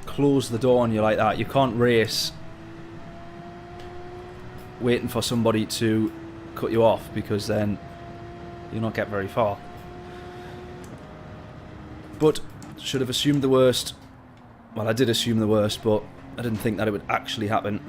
close the door on you like that. You can't race waiting for somebody to cut you off, because then you'll not get very far. But should have assumed the worst. Well, I did assume the worst, but I didn't think that it would actually happen.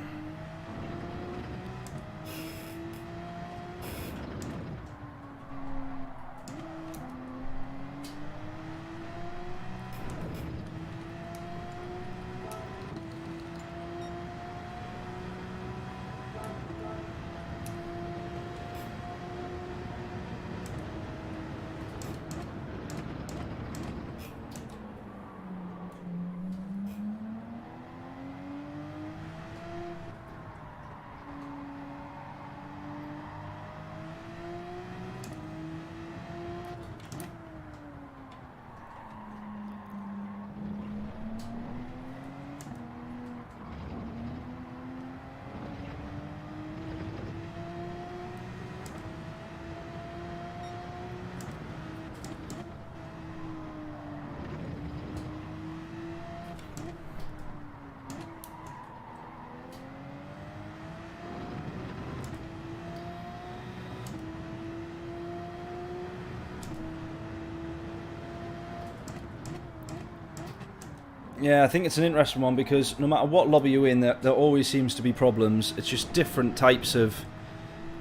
Yeah, I think it's an interesting one, because no matter what lobby you're in, there always seems to be problems. It's just different types of...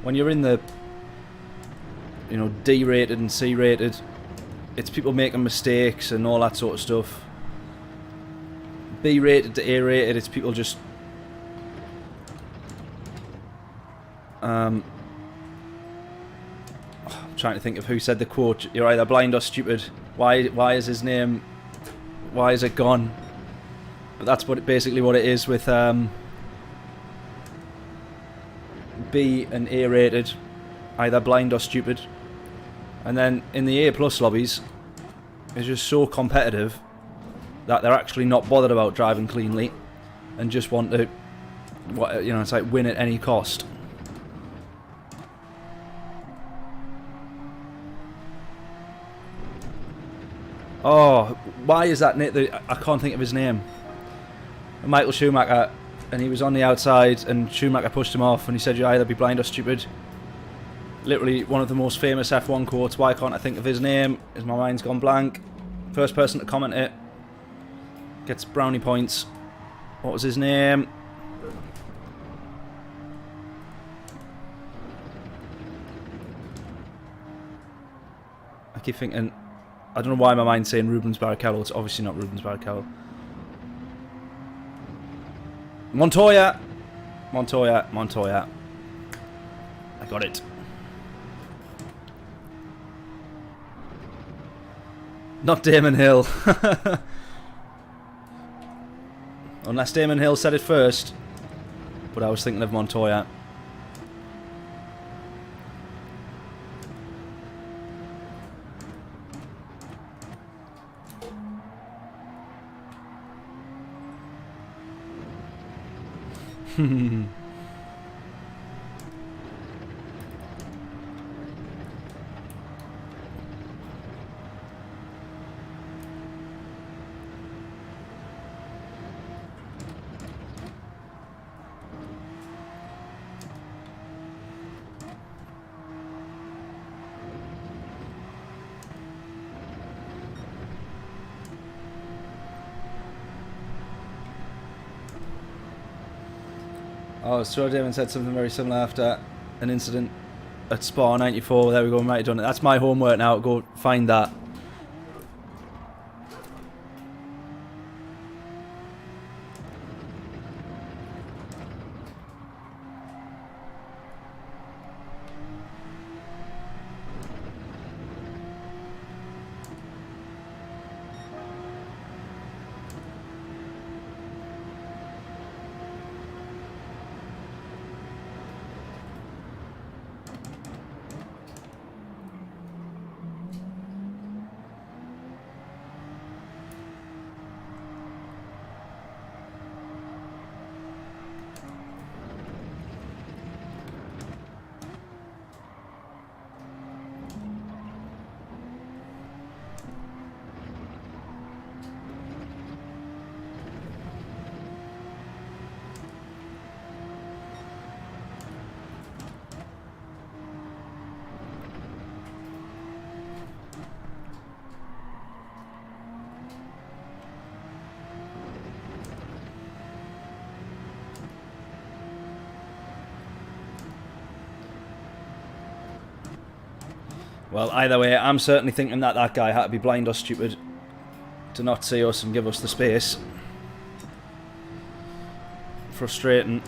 When you're in the, you know, D-rated and C-rated, it's people making mistakes and all that sort of stuff. B-rated to A-rated, it's people just... I'm trying to think of who said the quote. You're either blind or stupid. Why is his name... Why is it gone? But that's basically what it is with B and A rated, either blind or stupid. And then in the A plus lobbies, it's just so competitive that they're actually not bothered about driving cleanly and just want to, you know, it's like win at any cost. Oh, why is that Nick? I can't think of his name. Michael Schumacher, and he was on the outside, and Schumacher pushed him off, and he said, "You either be blind or stupid." Literally one of the most famous F1 quotes. Why can't I think of his name? Is my mind's gone blank. First person to comment it gets brownie points. What was his name? I keep thinking. I don't know why my mind's saying Rubens Barrichello. It's obviously not Rubens Barrichello. Montoya! Montoya, Montoya. I got it. Not Damon Hill. Unless Damon Hill said it first. But I was thinking of Montoya. Oh, Sir Damon said something very similar after an incident at Spa 94. There we go, we might have done it. That's my homework now. Go find that. Well, either way, I'm certainly thinking that that guy had to be blind or stupid to not see us and give us the space. Frustrating.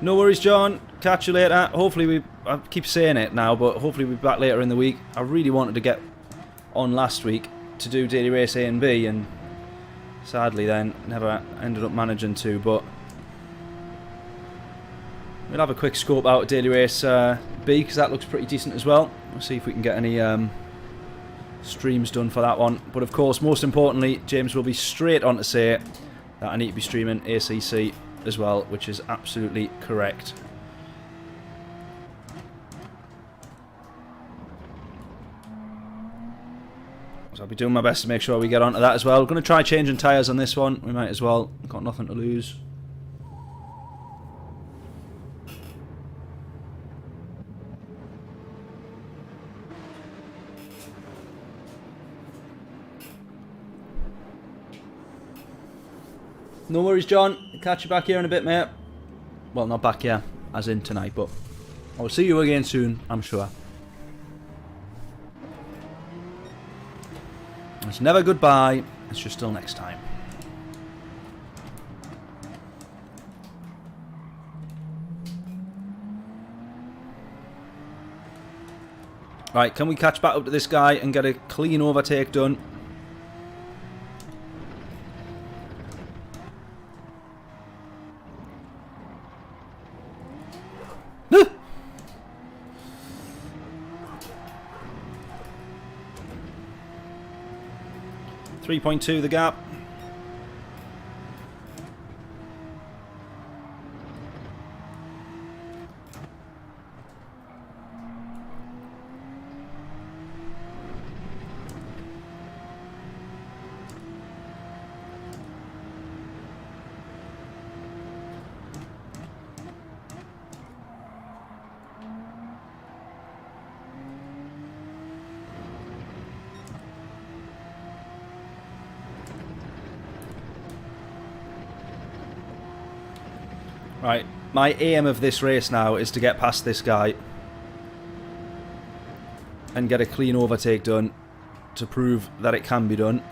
No worries, John. Catch you later. Hopefully I keep saying it now, but hopefully we'll be back later in the week. I really wanted to get on last week to do Daily Race A and B, and sadly then never ended up managing to, but we'll have a quick scope out of Daily Race B, because that looks pretty decent as well. We'll see if we can get any streams done for that one. But of course, most importantly, James will be straight on to say that I need to be streaming ACC as well, which is absolutely correct. So I'll be doing my best to make sure we get onto that as well. Going to try changing tyres on this one. We might as well. Got nothing to lose. No worries, John. Catch you back here in a bit, mate. Well, not back here, as in tonight, but I'll see you again soon, I'm sure. It's never goodbye, it's just till next time. Right, can we catch back up to this guy and get a clean overtake done? No! 3.2 the gap. Right, my aim of this race now is to get past this guy and get a clean overtake done to prove that it can be done.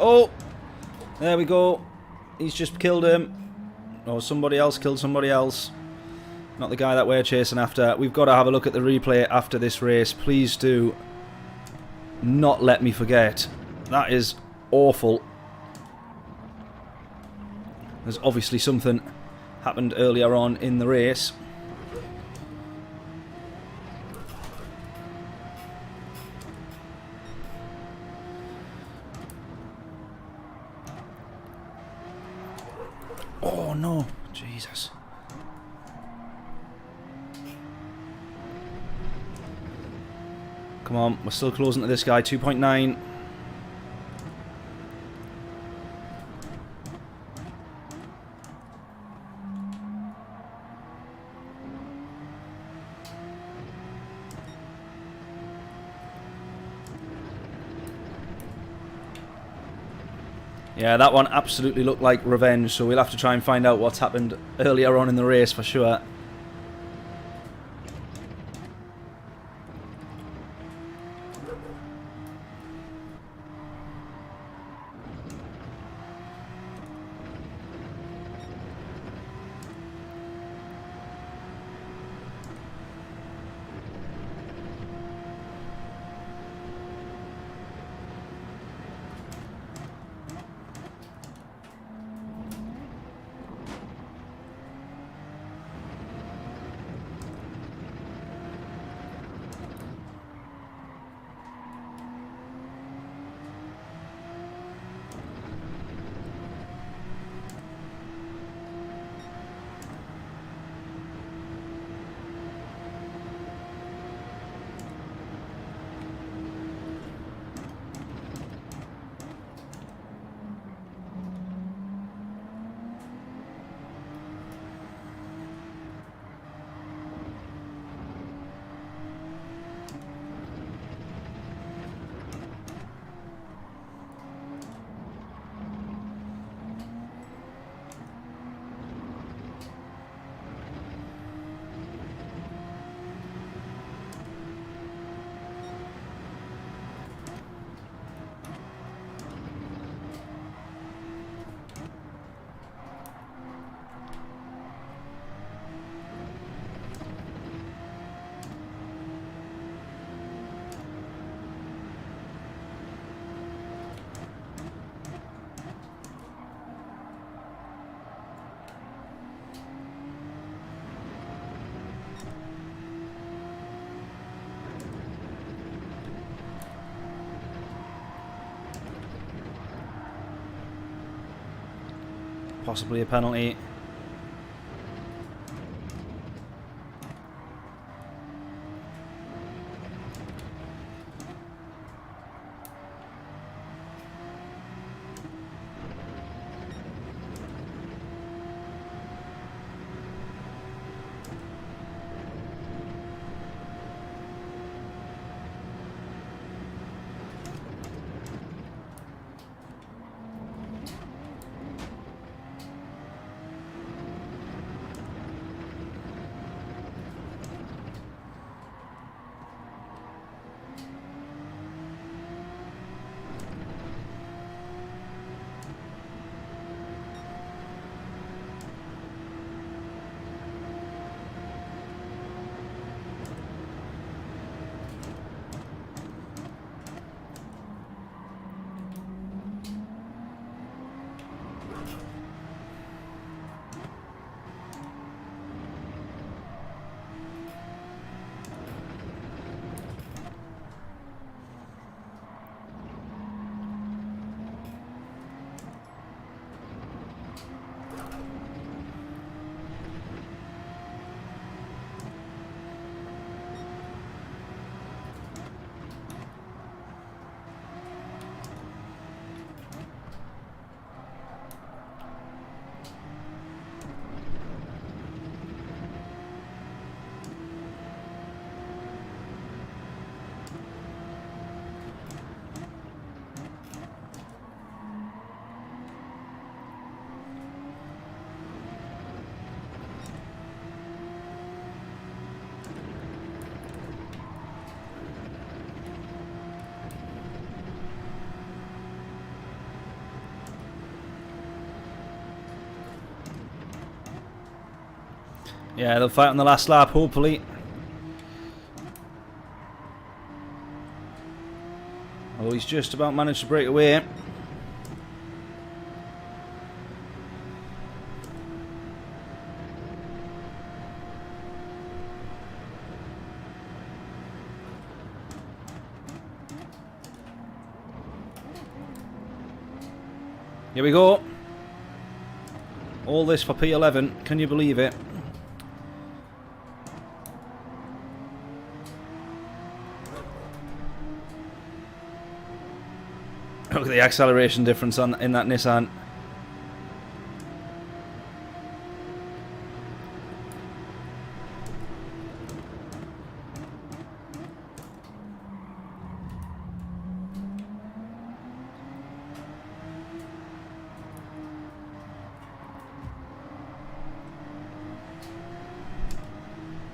Oh, there we go. He's just killed him. Or somebody else killed somebody else. Not the guy that we're chasing after. We've got to have a look at the replay after this race. Please do not let me forget. That is awful. There's obviously something happened earlier on in the race. Oh no, Jesus. Come on, we're still closing to this guy, 2.9. Yeah, that one absolutely looked like revenge, so we'll have to try and find out what's happened earlier on in the race for sure. Possibly a penalty. Yeah, they'll fight on the last lap, hopefully. Although he's just about managed to break away. Here we go. All this for P11. Can you believe it? Look at the acceleration difference in that Nissan.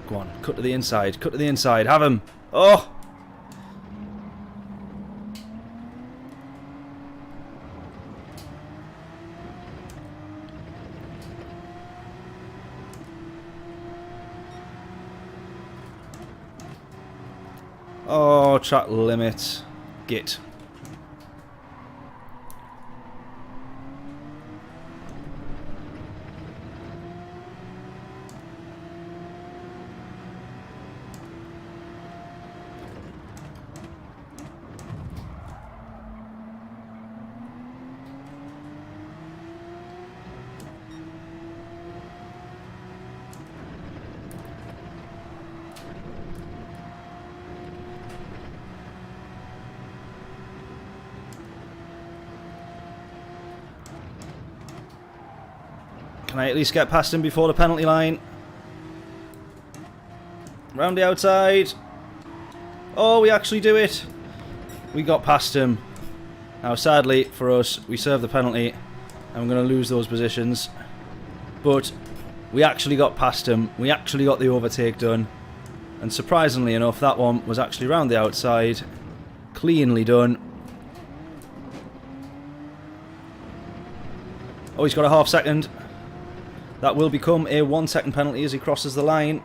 Go on, cut to the inside, cut to the inside, have him. Oh! Oh, track limit. Git. Can I at least get past him before the penalty line? Round the outside. Oh, we actually do it. We got past him. Now, sadly for us, we serve the penalty. And we're going to lose those positions. But we actually got past him. We actually got the overtake done. And surprisingly enough, that one was actually round the outside. Cleanly done. Oh, he's got a half second. That will become a 1 second penalty as he crosses the line.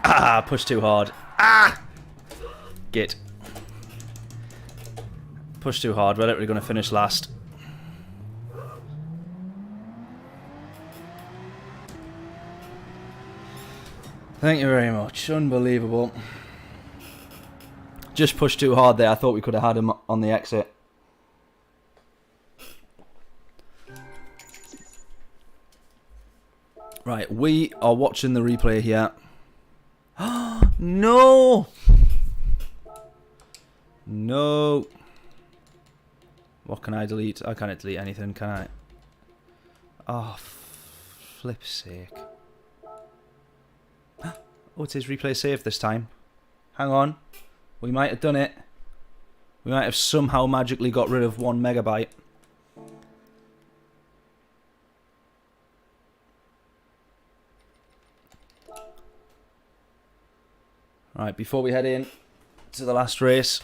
Ah, pushed too hard. Ah! Git. Pushed too hard. We're literally going to finish last. Thank you very much. Unbelievable. Just pushed too hard there. I thought we could have had him on the exit. Right, we are watching the replay here. No! No. What can I delete? I can't delete anything, can I? Oh, flip's sake. Oh, it says replay save this time. Hang on. We might have done it. We might have somehow magically got rid of 1 megabyte. Right, before we head in to the last race.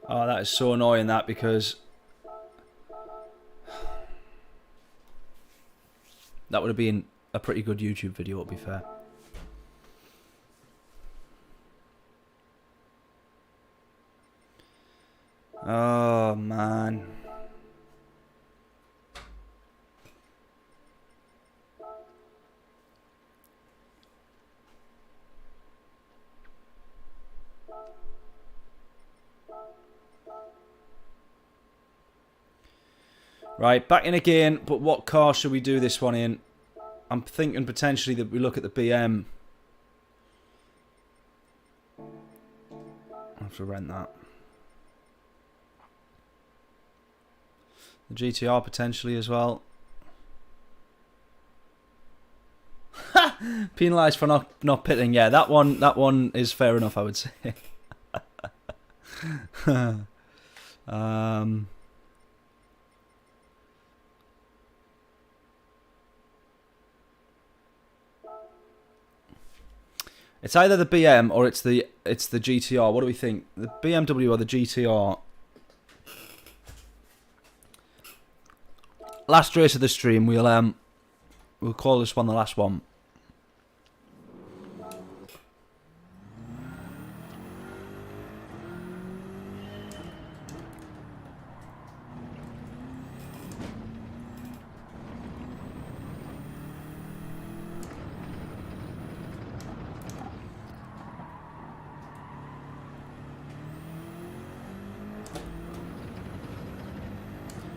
Oh, that is so annoying, that, because that would have been a pretty good YouTube video, to be fair. Oh, man. Right, back in again, but what car should we do this one in? I'm thinking potentially that we look at the BM. I'll have to rent that. The GTR potentially as well. Penalised for not pitting. Yeah, that one is fair enough, I would say. It's either the BM or it's the GTR. What do we think? The BMW or the GTR? Last race of the stream. We'll call this one the last one.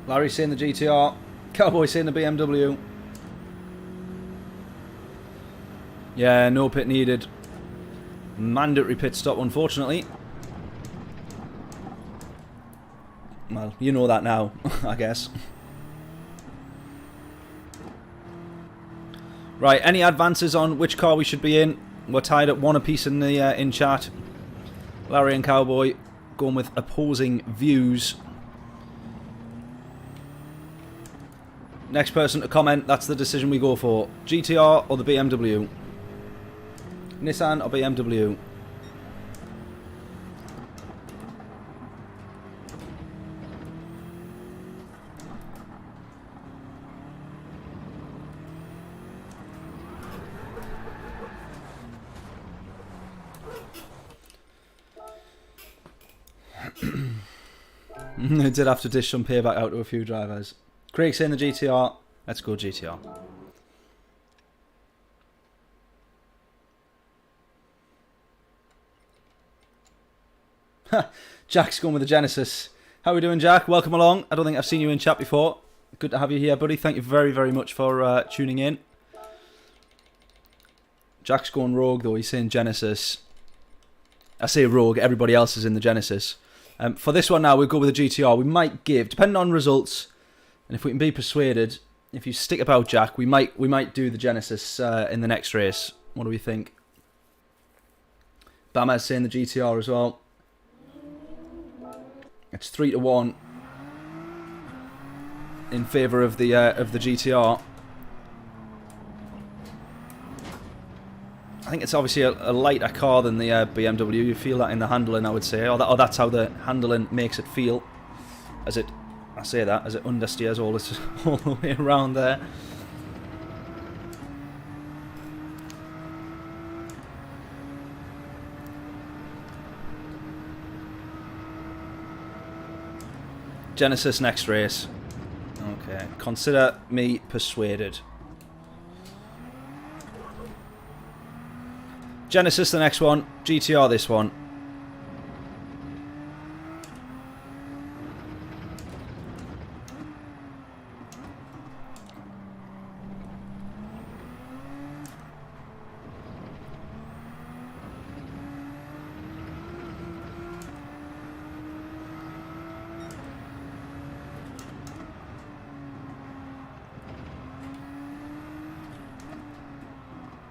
Larry saying the GTR. Cowboy saying the BMW. Yeah, no pit needed. Mandatory pit stop, unfortunately. Well, you know that now, I guess. Right, any advances on which car we should be in? We're tied at 1 apiece in the in chat. Larry and Cowboy going with opposing views. Next person to comment, that's the decision we go for. GTR or the BMW? Nissan or BMW? I did have to dish some payback out to a few drivers. Craig saying the GTR. Let's go GTR. Jack's going with the Genesis. How are we doing, Jack? Welcome along. I don't think I've seen you in chat before. Good to have you here, buddy. Thank you very, very much for tuning in. Jack's going rogue, though. He's saying Genesis. I say rogue. Everybody else is in the Genesis. For this one now, we'll go with the GTR. We might give, depending on results, and if we can be persuaded, if you stick about, Jack, we might do the Genesis in the next race. What do we think? Bama's saying the GTR as well. It's 3-1 in favour of the GTR. I think it's obviously a lighter car than the BMW. You feel that in the handling, I would say, or that's how the handling makes it feel. As it understeers all the way around there. Genesis next race. Okay, consider me persuaded. Genesis the next one, GTR this one.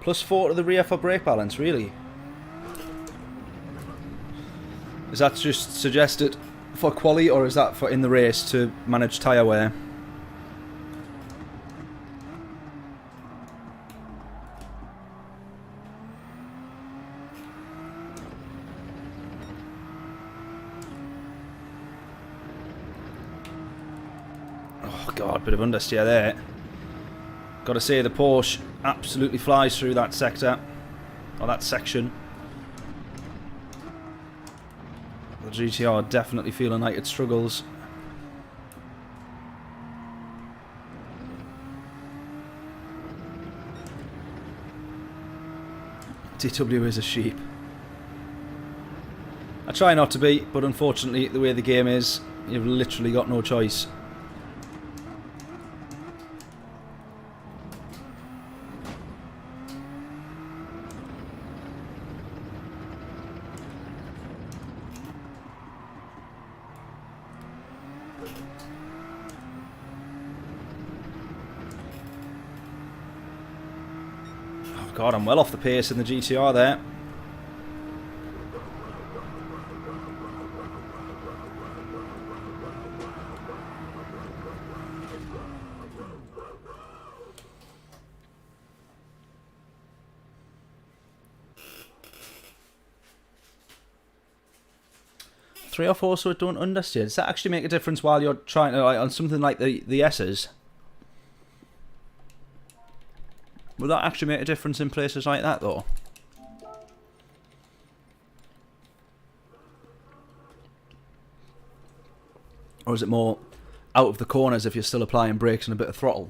+4 to the rear for brake balance, really? Is that just suggested for quali, or is that for in the race to manage tyre wear? Oh god, bit of understeer there. Gotta say, the Porsche absolutely flies through that sector, or that section. The GTR definitely feeling like it struggles. DW is a sheep. I try not to be, but unfortunately the way the game is, you've literally got no choice. God, I'm well off the pace in the GTR there. Three or four so it don't understeer. Does that actually make a difference while you're trying to, like, on something like the S's? Will that actually make a difference in places like that, though? Or is it more out of the corners if you're still applying brakes and a bit of throttle?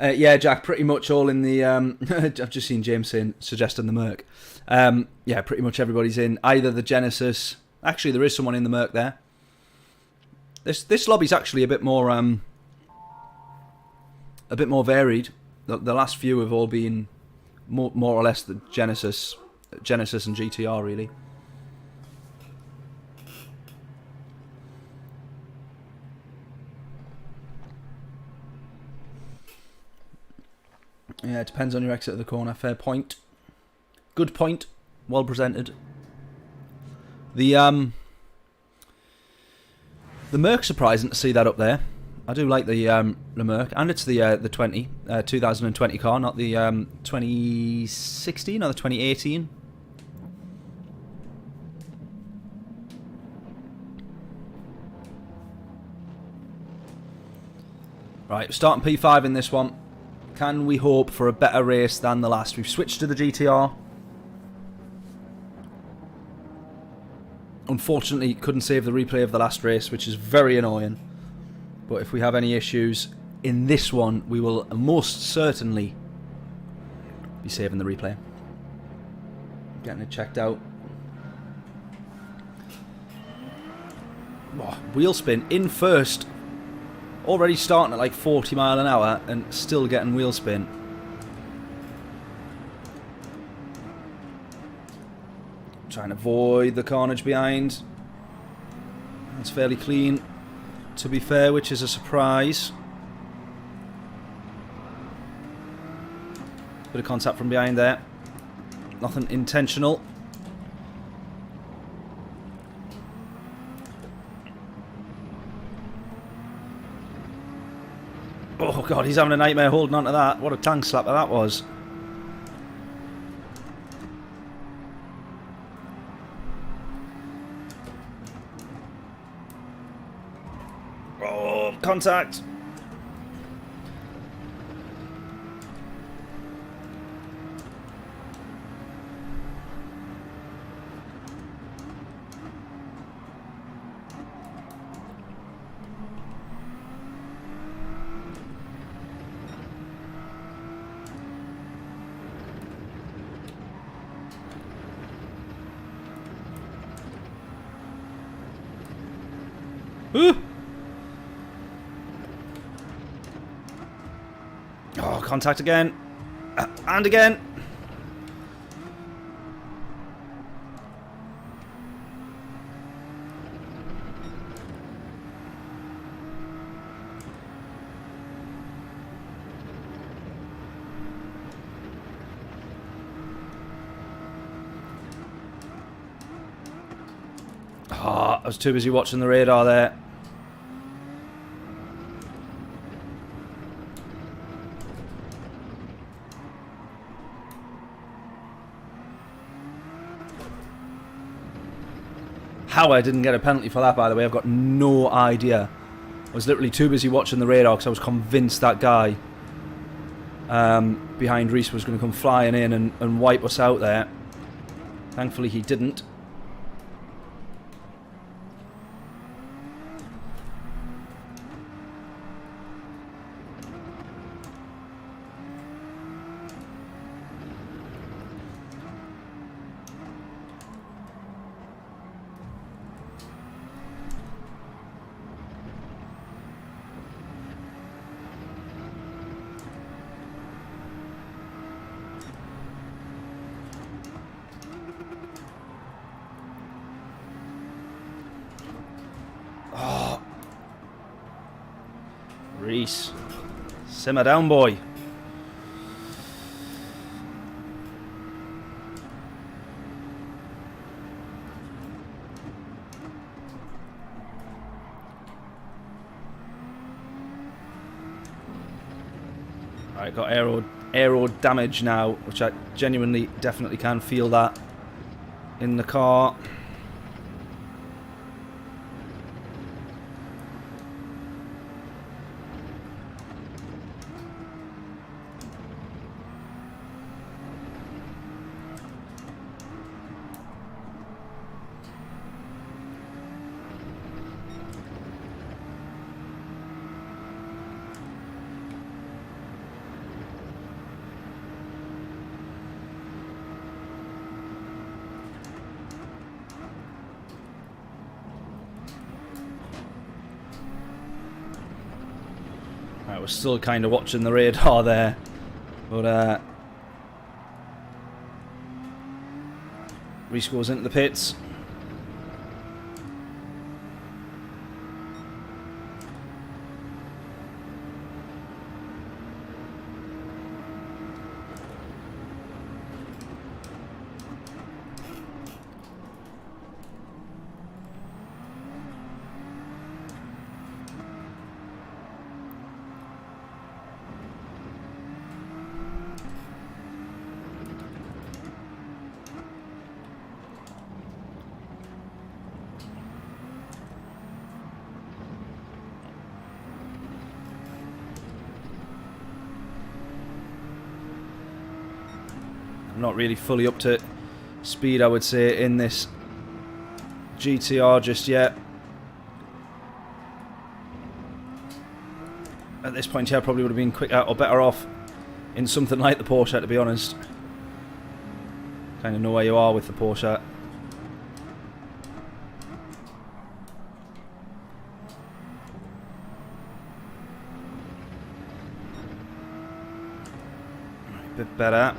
Yeah, Jack, pretty much all in the... I've just seen James suggesting the Merc. Yeah, pretty much everybody's in either the Genesis... Actually, there is someone in the Merc there. This lobby's actually a bit more varied. The last few have all been more or less the Genesis and GTR, really. Yeah, it depends on your exit of the corner. Fair point. Good point. Well presented. The Merc's surprising to see that up there. I do like the Merc, and it's the 2020 car, not the 2016 or the 2018. Right, starting P5 in this one. Can we hope for a better race than the last? We've switched to the GTR. Unfortunately, couldn't save the replay of the last race, which is very annoying. But if we have any issues in this one, we will most certainly be saving the replay. Getting it checked out. Oh, wheel spin in first. Already starting at like 40 mile an hour and still getting wheel spin. Trying to avoid the carnage behind. It's fairly clean, to be fair, which is a surprise. Bit of contact from behind there. Nothing intentional. Oh god, he's having a nightmare holding on to that. What a tongue slapper that was. Oh, contact. Ooh. Oh, contact again. And again. Oh, I was too busy watching the radar there. How I didn't get a penalty for that, by the way, I've got no idea. I was literally too busy watching the radar because I was convinced that guy behind Reese was going to come flying in and wipe us out there. Thankfully he didn't. Reese, simmer down, boy. Right, got aero damage now, which I genuinely definitely can feel that in the car. Right, we're still kind of watching the radar there, but Reese goes into the pits. I'm not really fully up to speed, I would say, in this GTR just yet. At this point here, I probably would have been quicker or better off in something like the Porsche, to be honest. Kind of know where you are with the Porsche. A bit better.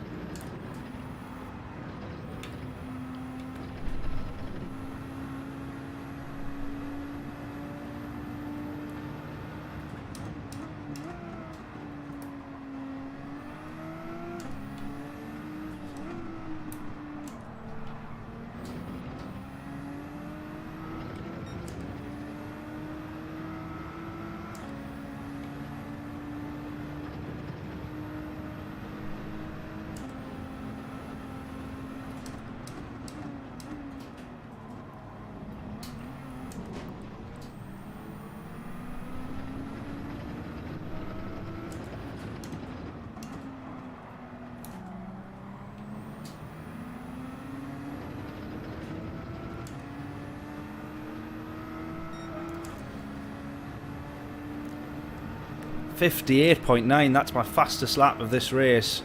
.58.9, that's my fastest lap of this race.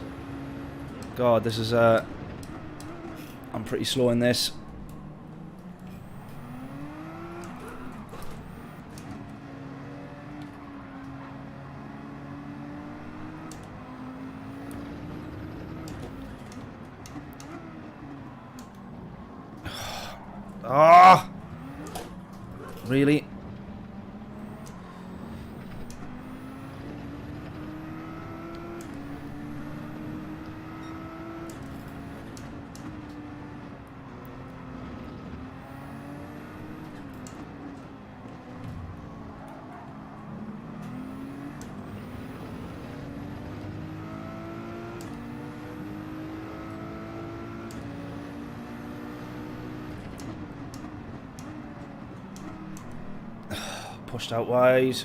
God, this is I'm pretty slow in this. Ah! Really? Pushed out wide.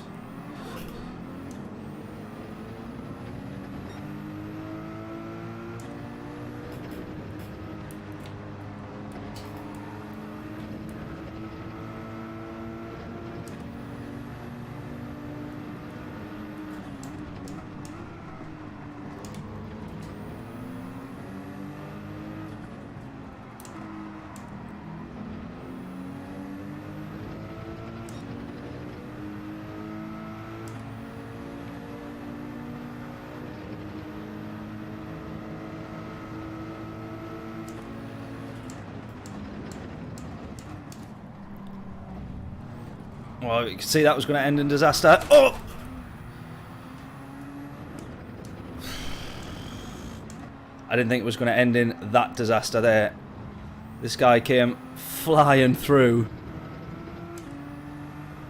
Well, you can see that was going to end in disaster. Oh! I didn't think it was going to end in that disaster there. This guy came flying through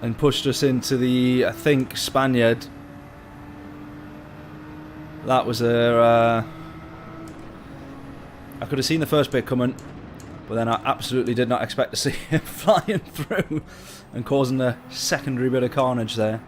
and pushed us into the, I think, Spaniard. That was a... I could have seen the first bit coming, but then I absolutely did not expect to see him flying through and causing a secondary bit of carnage there.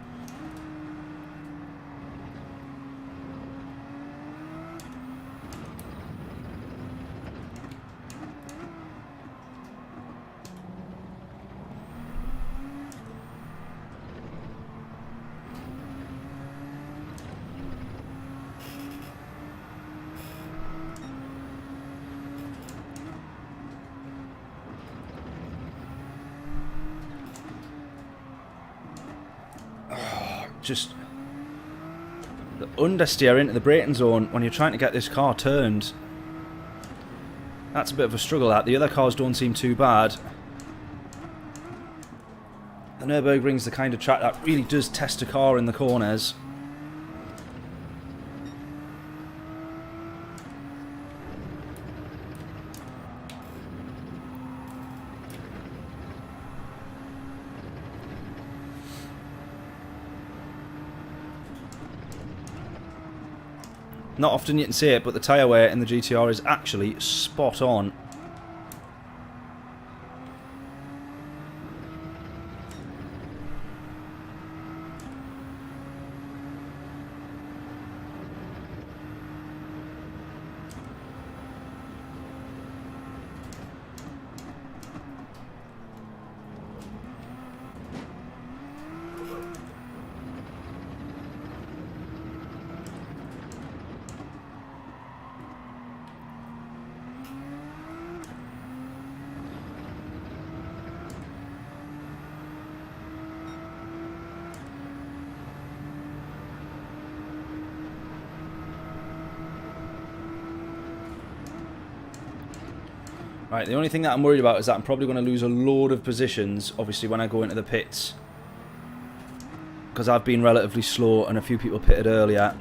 Just the understeer into the braking zone when you're trying to get this car turned. That's a bit of a struggle. That the other cars don't seem too bad. The Nürburgring's the kind of track that really does test a car in the corners. Not often you can see it, but the tyre wear in the GTR is actually spot on. Right, the only thing that I'm worried about is that I'm probably going to lose a load of positions, obviously, when I go into the pits. Because I've been relatively slow and a few people pitted earlier.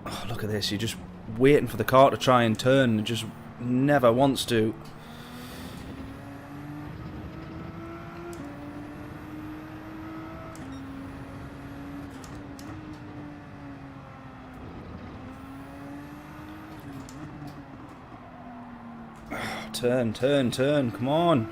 Oh, look at this, you're just waiting for the car to try and turn and it just never wants to. Turn, turn, turn, come on.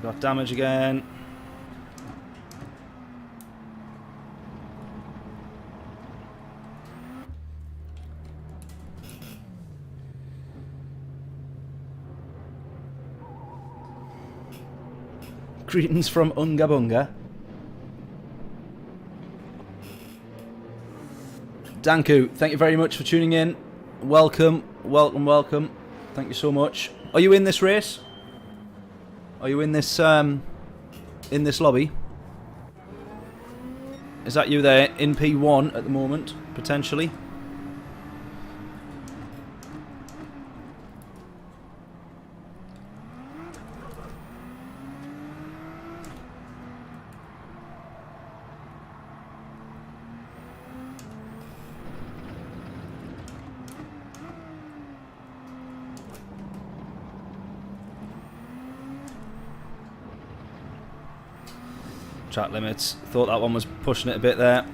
We got damage again. Greetings from Unga Bunga. Danku, thank you very much for tuning in. Welcome, welcome, welcome. Thank you so much. Are you in this race? Are you in this lobby? Is that you there in P1 at the moment, potentially? Track limits. Thought that one was pushing it a bit there.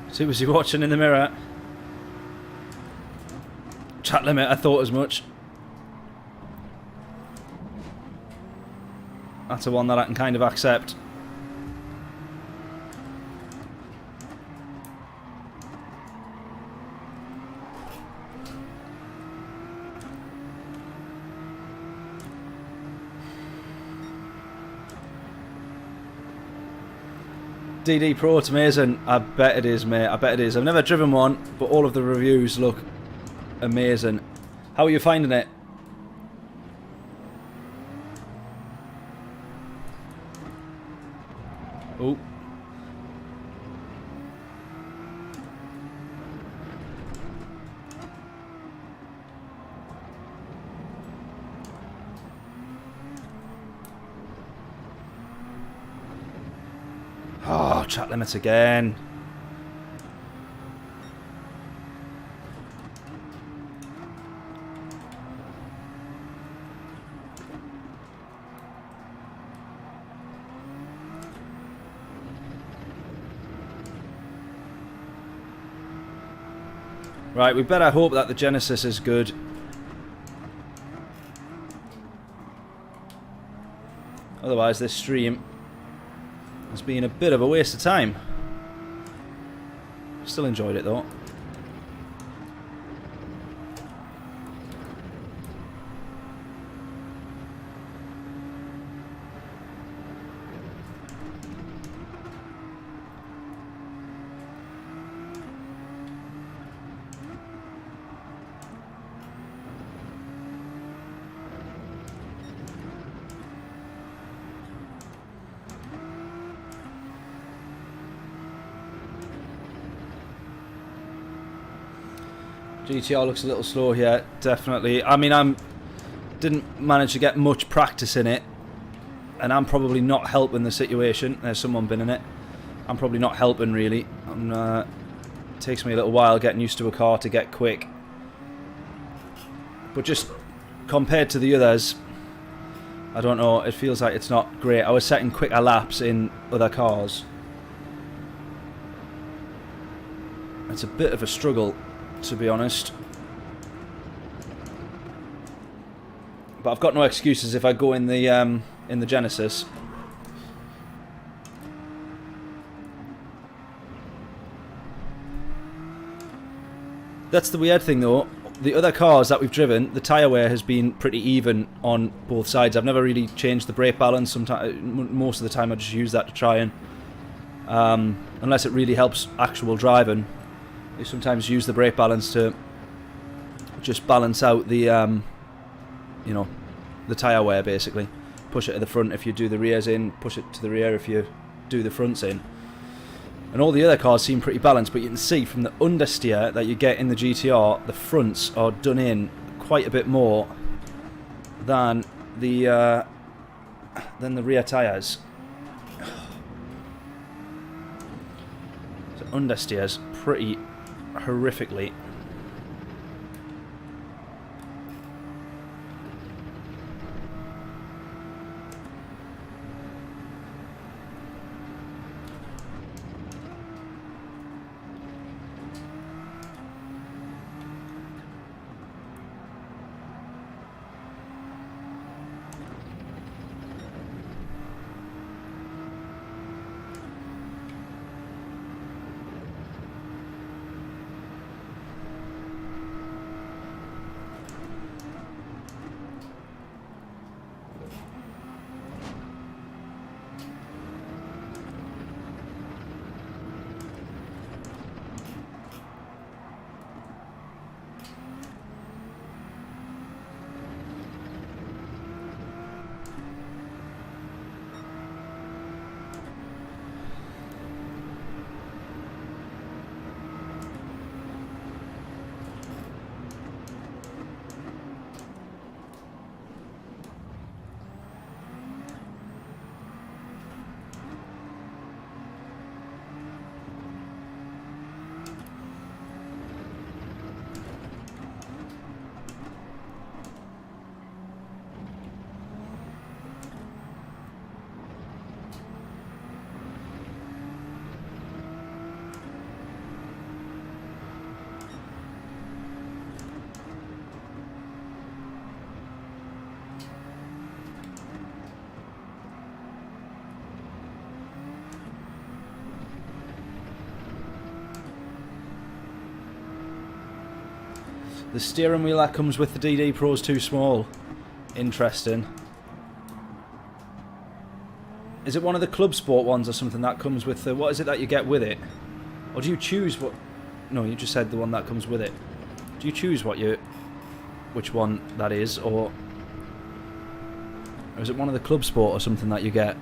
See, was he watching in the mirror? Chat limit, I thought as much. That's a one that I can kind of accept. DD Pro, it's amazing. I bet it is, mate. I bet it is. I've never driven one, but all of the reviews look amazing. How are you finding it? Oh. Oh, track limits again. Right, we better hope that the Genesis is good. Otherwise, this stream has been a bit of a waste of time. Still enjoyed it though. GTR looks a little slow here, definitely. I mean, didn't manage to get much practice in it, and I'm probably not helping the situation. There's someone been in it. I'm probably not helping really. It takes me a little while getting used to a car to get quick. But just compared to the others, I don't know, it feels like it's not great. I was setting quicker laps in other cars. It's a bit of a struggle, to be honest. But I've got no excuses if I go in the Genesis. That's the weird thing though. the other cars that we've driven, the tyre wear has been pretty even on both sides. I've never really changed the brake balance. Most of the time I just use that to try and, unless it really helps actual driving, you sometimes use the brake balance to just balance out the, you know, the tyre wear basically. Push it to the front if you do the rears in, push it to the rear if you do the fronts in. And all the other cars seem pretty balanced, but you can see from the understeer that you get in the GTR, the fronts are done in quite a bit more than the rear tyres. So understeers pretty horrifically. The steering wheel that comes with the DD Pro is too small. Interesting. Is it one of the Club Sport ones or something that comes with the... What is it that you get with it? Or do you choose what... No, you just said the one that comes with it. Do you choose what you... which one that is, or is it one of the Club Sport or something that you get?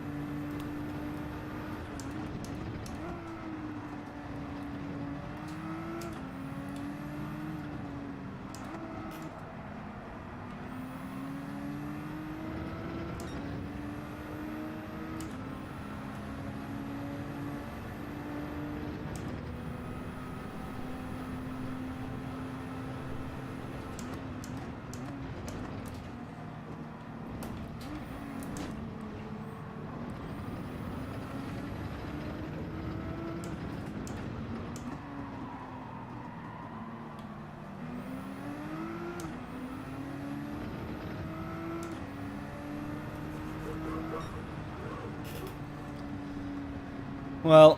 Well,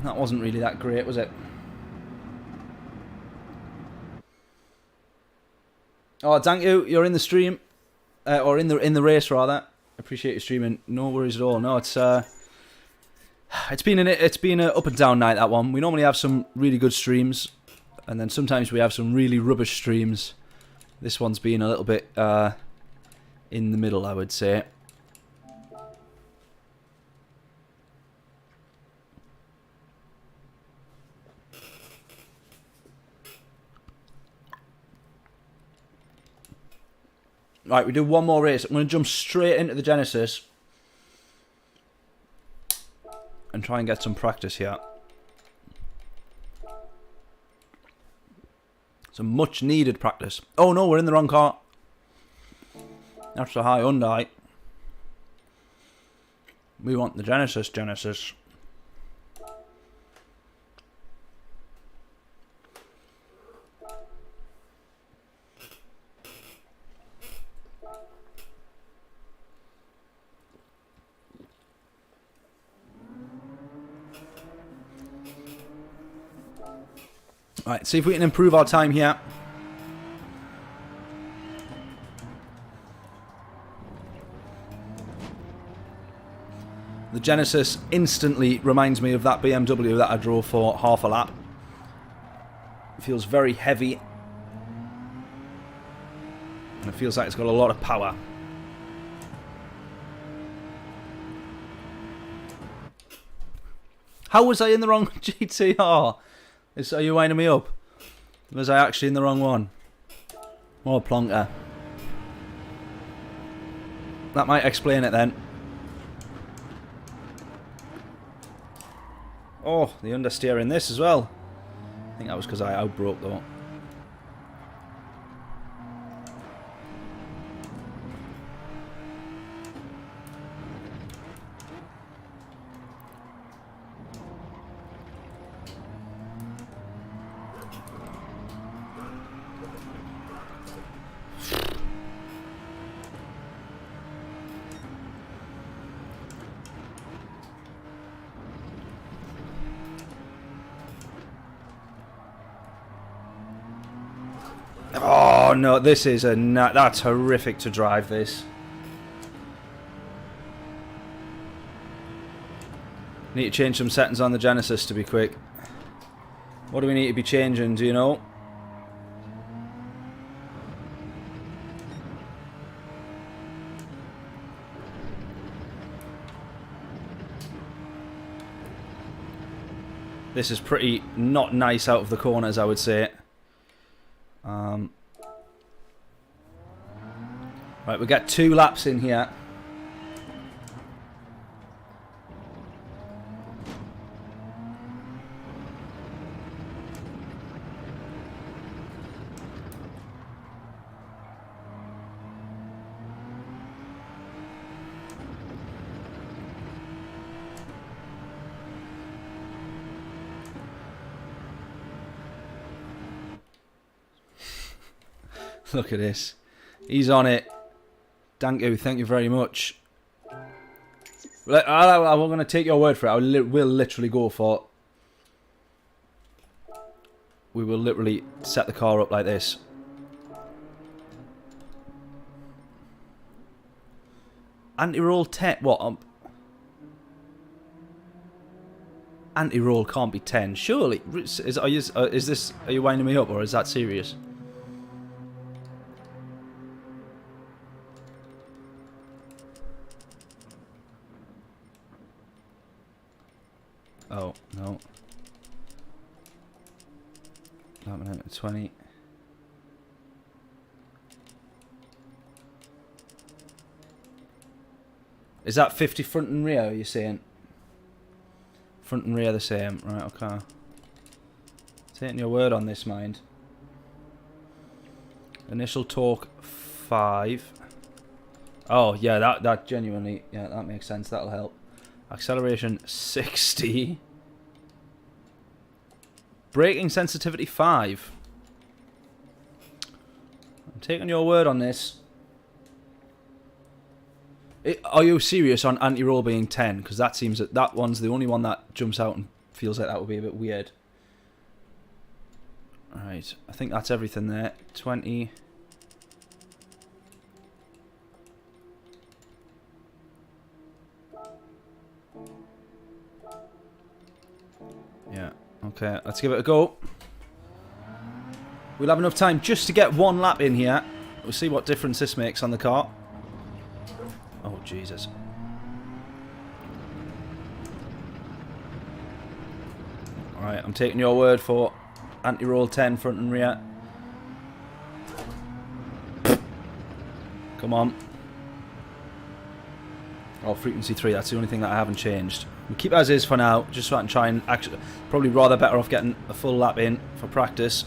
that wasn't really that great, was it? Oh, thank you. You're in the stream, or in the race rather. Appreciate you streaming. No worries at all. No, it's been an up and down night, that one. We normally have some really good streams, and then sometimes we have some really rubbish streams. This one's been a little bit in the middle, I would say. Right, we do one more race. I'm going to jump straight into the Genesis and try and get some practice here. Some much needed practice. Oh no, we're in the wrong car. That's the high Hyundai. We want the Genesis. Right, see if we can improve our time here. Genesis instantly reminds me of that BMW that I drove for half a lap. It feels very heavy. And it feels like it's got a lot of power. How was I in the wrong GTR? Are you winding me up? Was I actually in the wrong one? More plonker. That might explain it then. Oh, the understeer in this as well. I think that was because I outbroke though. Oh no, this is that's horrific to drive this. Need to change some settings on the Genesis to be quick. What do we need to be changing, do you know? This is pretty not nice out of the corners, I would say. Right, we got 2 laps in here. Look at this. He's on it. Thank you very much. I'm going to take your word for it. We'll literally go for... We will literally set the car up like this. Anti-roll 10... What? Anti-roll can't be 10. Surely. Are you winding me up or is that serious? Oh, no. 20. Is that 50 front and rear, are you saying? Front and rear the same. Right, okay. Taking your word on this, mind. Initial torque 5. Oh, yeah, that genuinely... Yeah, that makes sense. That'll help. Acceleration 60. Braking sensitivity 5. I'm taking your word on this. Are you serious on anti-roll being 10? Because that seems that one's the only one that jumps out and feels like that would be a bit weird. Alright, I think that's everything there. 20. Yeah, okay, let's give it a go. We'll have enough time just to get 1 lap in here. We'll see what difference this makes on the car. Oh, Jesus. Alright, I'm taking your word for anti-roll 10 front and rear. Come on. Oh, frequency 3, that's the only thing that I haven't changed. We'll keep it as is for now, just so I can try and actually... Probably rather better off getting a full lap in for practice.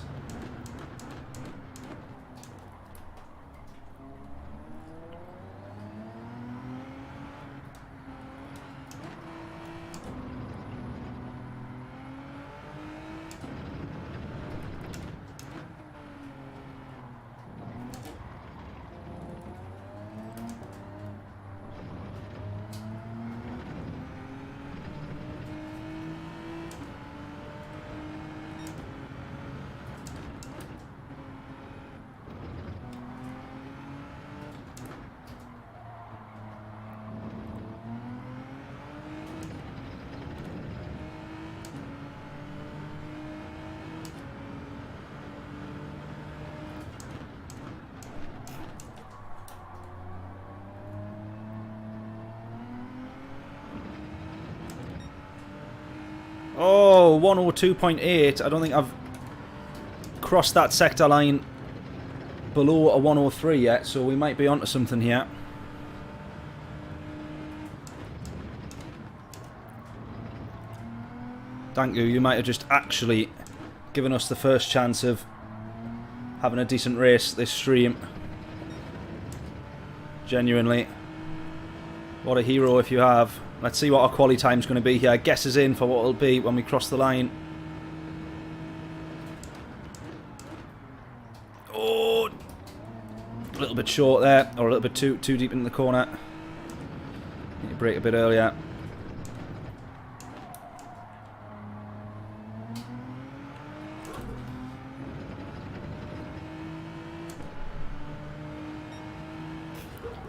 Oh, 102.8. I don't think I've crossed that sector line below a 103 yet, so we might be onto something here. Thank you. You might have just actually given us the first chance of having a decent race this stream. Genuinely. What a hero if you have. Let's see what our quali time's going to be here. Guesses in for what it'll be when we cross the line. Oh, a little bit short there, or a little bit too deep in the corner. Need to brake a bit earlier.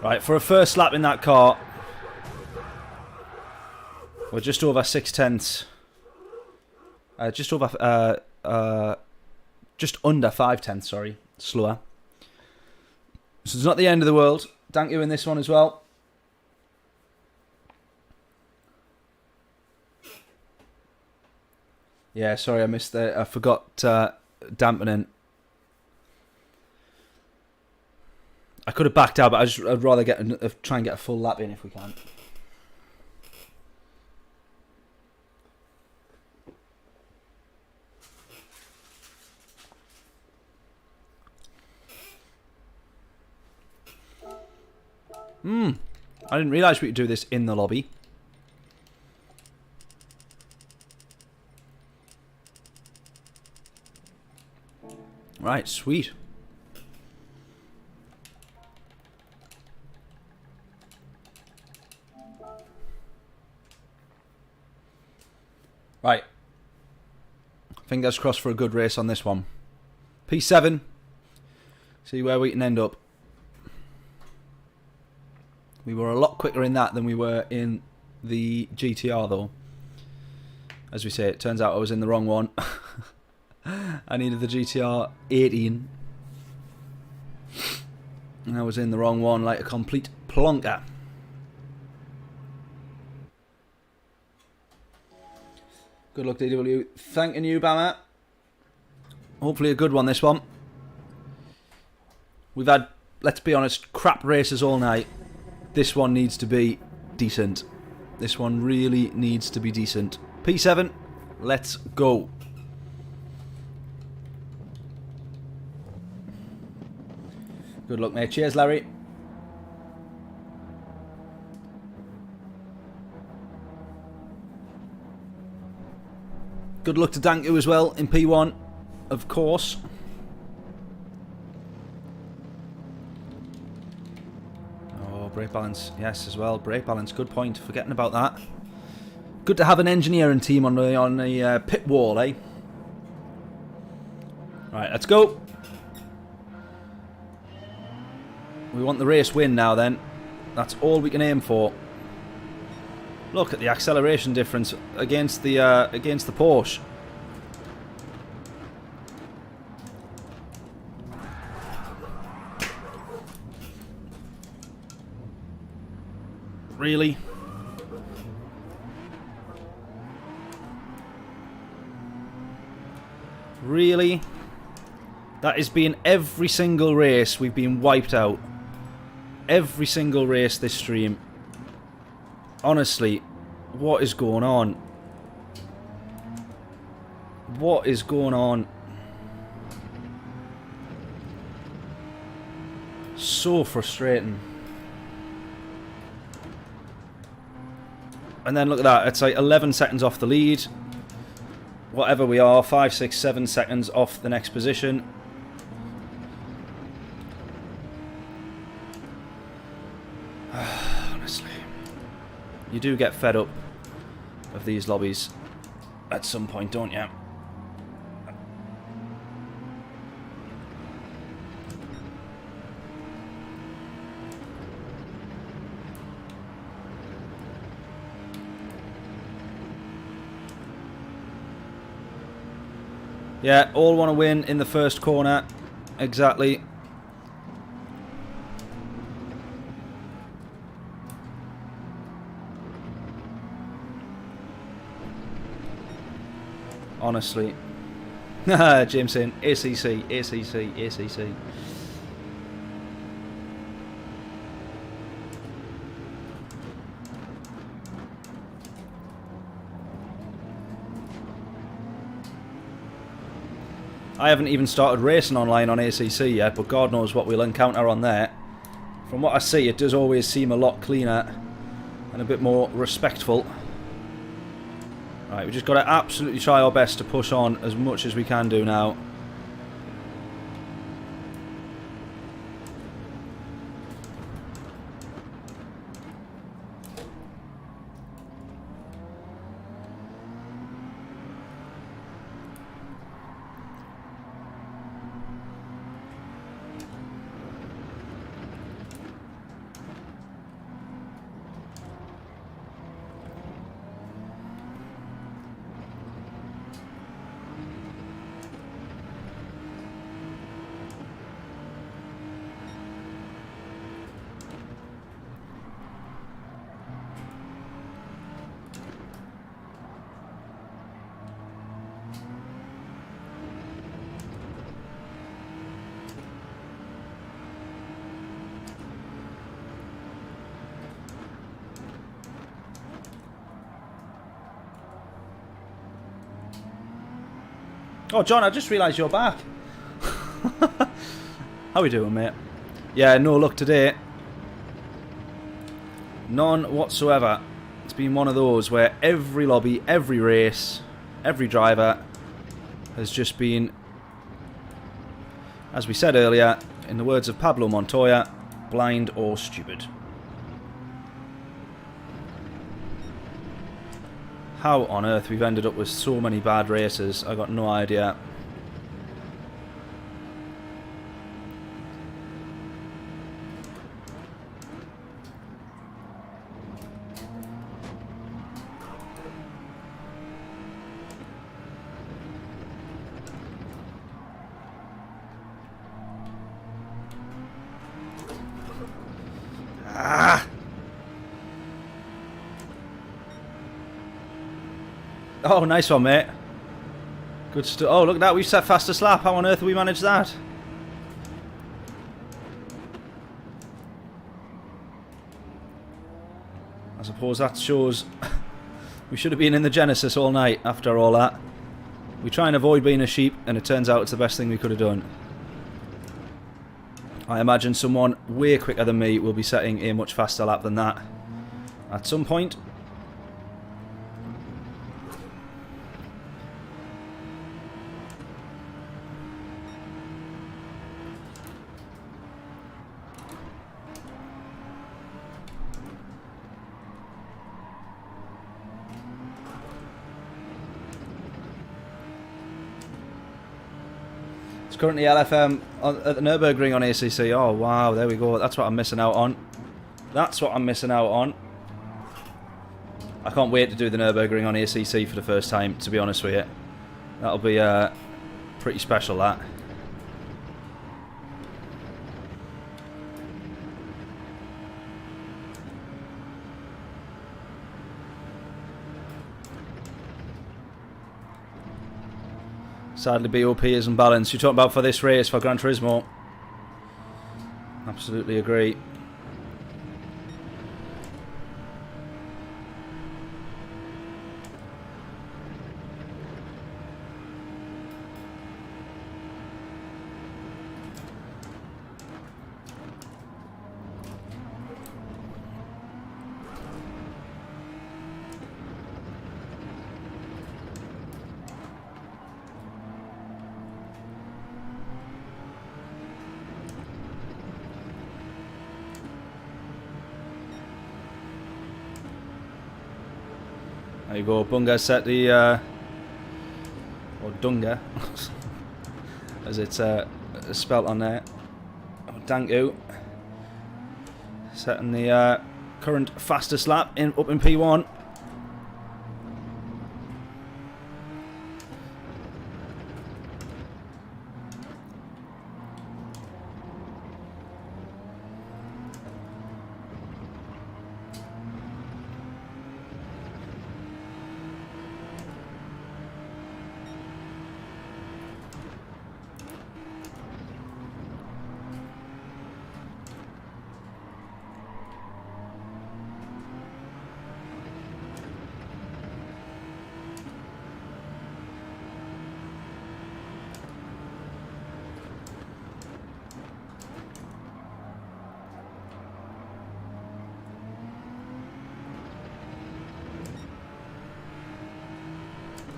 Right, for a first lap in that car, we're just over 6/10. Just under 5/10, sorry. Slower. So it's not the end of the world. Thank you in this one as well. Yeah, sorry, I missed that. I forgot dampening. I could have backed out, but I'd rather try and get a full lap in if we can. I didn't realise we could do this in the lobby. Right, sweet. Right. Fingers crossed for a good race on this one. P7. See where we can end up. We were a lot quicker in that than we were in the GTR though. As we say, it turns out I was in the wrong one. I needed the GTR 18. And I was in the wrong one like a complete plonker. Good luck, DW. Thanking you, Bama. Hopefully a good one, this one. We've had, let's be honest, crap races all night. This one needs to be decent. This one really needs to be decent. P7, let's go. Good luck, mate. Cheers, Larry. Good luck to Danku as well in P1, of course. Oh, brake balance. Yes, as well. Brake balance. Good point. Forgetting about that. Good to have an engineering team on the pit wall, eh? Right, let's go. We want the race win now then. That's all we can aim for. Look at the acceleration difference against the Porsche. Really? Really? That has been every single race we've been wiped out. Every single race this stream. Honestly, what is going on? What is going on? So frustrating. And then look at that, it's like 11 seconds off the lead. Whatever we are, 5, 6, 7 seconds off the next position. Honestly. You do get fed up of these lobbies at some point, don't you? Yeah, all want to win in the first corner. Exactly. honestly. Jameson, ACC, ACC, ACC. I haven't even started racing online on ACC yet, but God knows what we'll encounter on there. From what I see, it does always seem a lot cleaner and a bit more respectful. Right, we just got to absolutely try our best to push on as much as we can do now. Oh, John, I just realised you're back. How we doing, mate? Yeah, no luck today. None whatsoever. It's been one of those where every lobby, every race, every driver has just been, as we said earlier, in the words of Pablo Montoya, blind or stupid. How on earth we've ended up with so many bad races, I got no idea. Oh, nice one, mate. Good stuff. Oh, look at that. We've set fastest lap. How on earth have we managed that? I suppose that shows we should have been in the Genesis all night after all that. We try and avoid being a sheep, and it turns out it's the best thing we could have done. I imagine someone way quicker than me will be setting a much faster lap than that at some point. Currently LFM at the Nürburgring on ACC. Oh wow, there we go. That's what I'm missing out on. That's what I'm missing out on. I can't wait to do the Nürburgring on ACC for the first time, to be honest with you. That'll be pretty special, that. Sadly, BOP isn't balanced. You're talking about for this race, for Gran Turismo. Absolutely agree. There you go, Bunga set the, or Dunga, as it's spelt on there. Oh, thank you. Setting the current fastest lap up in P1.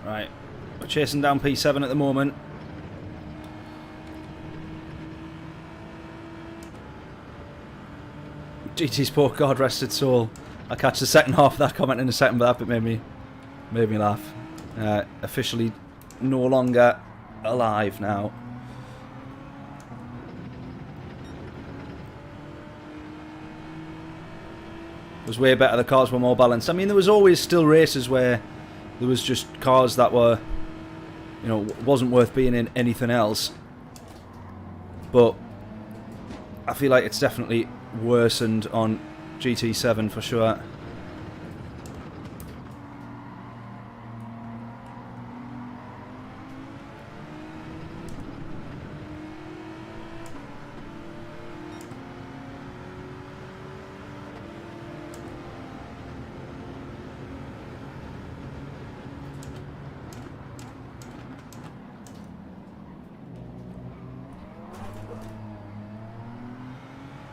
Right, we're chasing down P7 at the moment. GT Sport, God rest its soul. I'll catch the second half of that comment in a second, but that bit made me laugh. Officially no longer alive now. It was way better, the cars were more balanced. I mean, there was always still races where there was just cars that were, you know, wasn't worth being in anything else. But I feel like it's definitely worsened on GT7 for sure.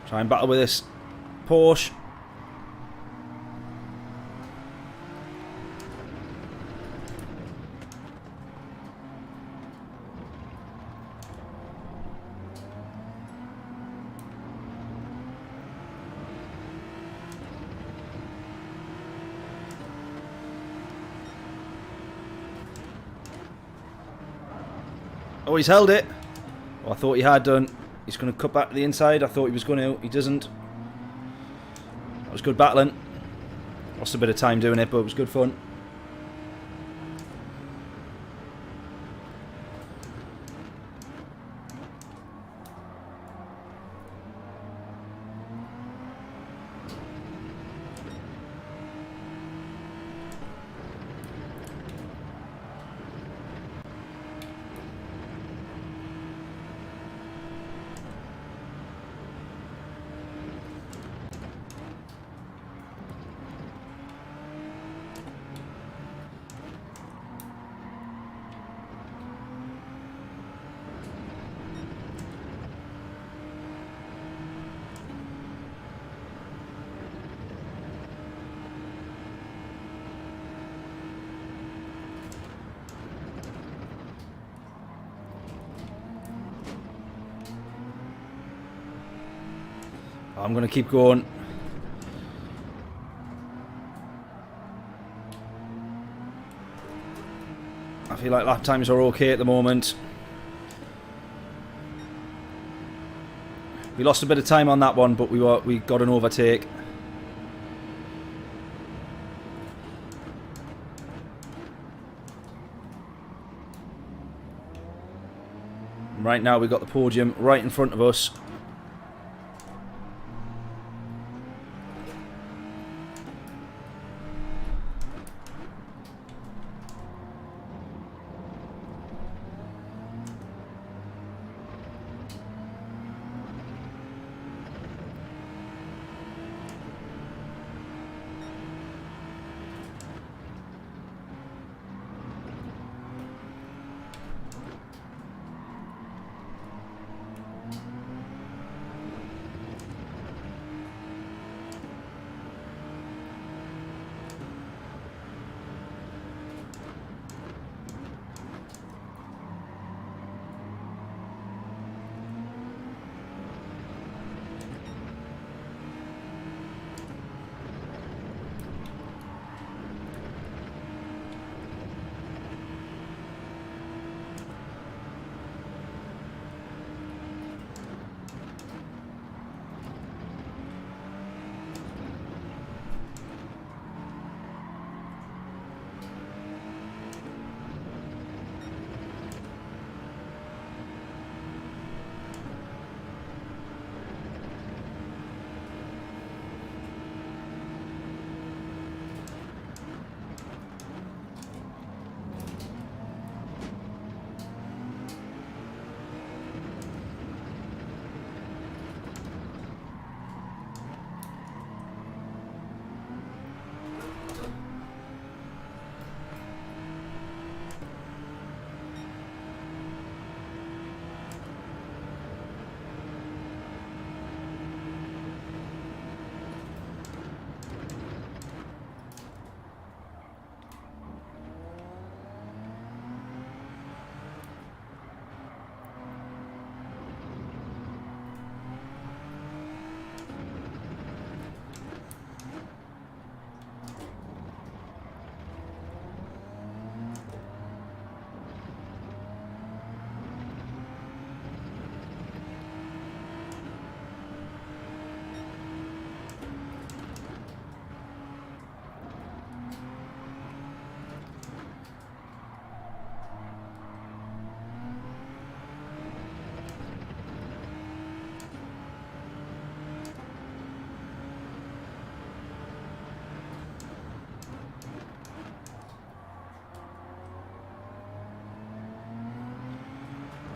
Try and battle with this Porsche. Oh, he's held it. Oh, I thought he had done. He's going to cut back to the inside. I thought he was going to. He doesn't. That was good battling. Lost a bit of time doing it, but it was good fun. I'm going to keep going. I feel like lap times are okay at the moment. We lost a bit of time on that one, but we got an overtake. Right now we've got the podium right in front of us.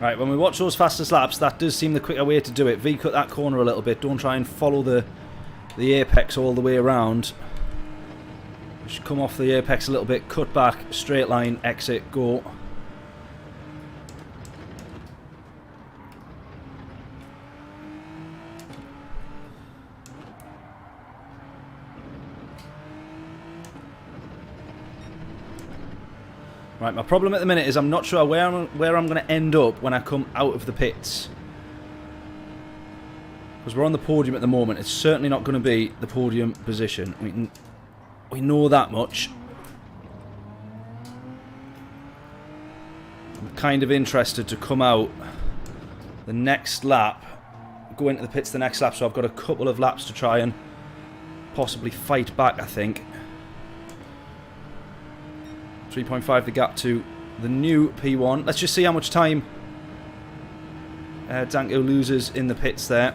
Right, when we watch those fastest laps, that does seem the quicker way to do it. V-cut that corner a little bit. Don't try and follow the apex all the way around. Just come off the apex a little bit, cut back, straight line, exit, go. Right, my problem at the minute is I'm not sure where I'm going to end up when I come out of the pits. Because we're on the podium at the moment. It's certainly not going to be the podium position. We know that much. I'm kind of interested to come out the next lap. Go into the pits the next lap, so I've got a couple of laps to try and possibly fight back, I think. 3.5 the gap to the new P1. Let's just see how much time Danko loses in the pits there.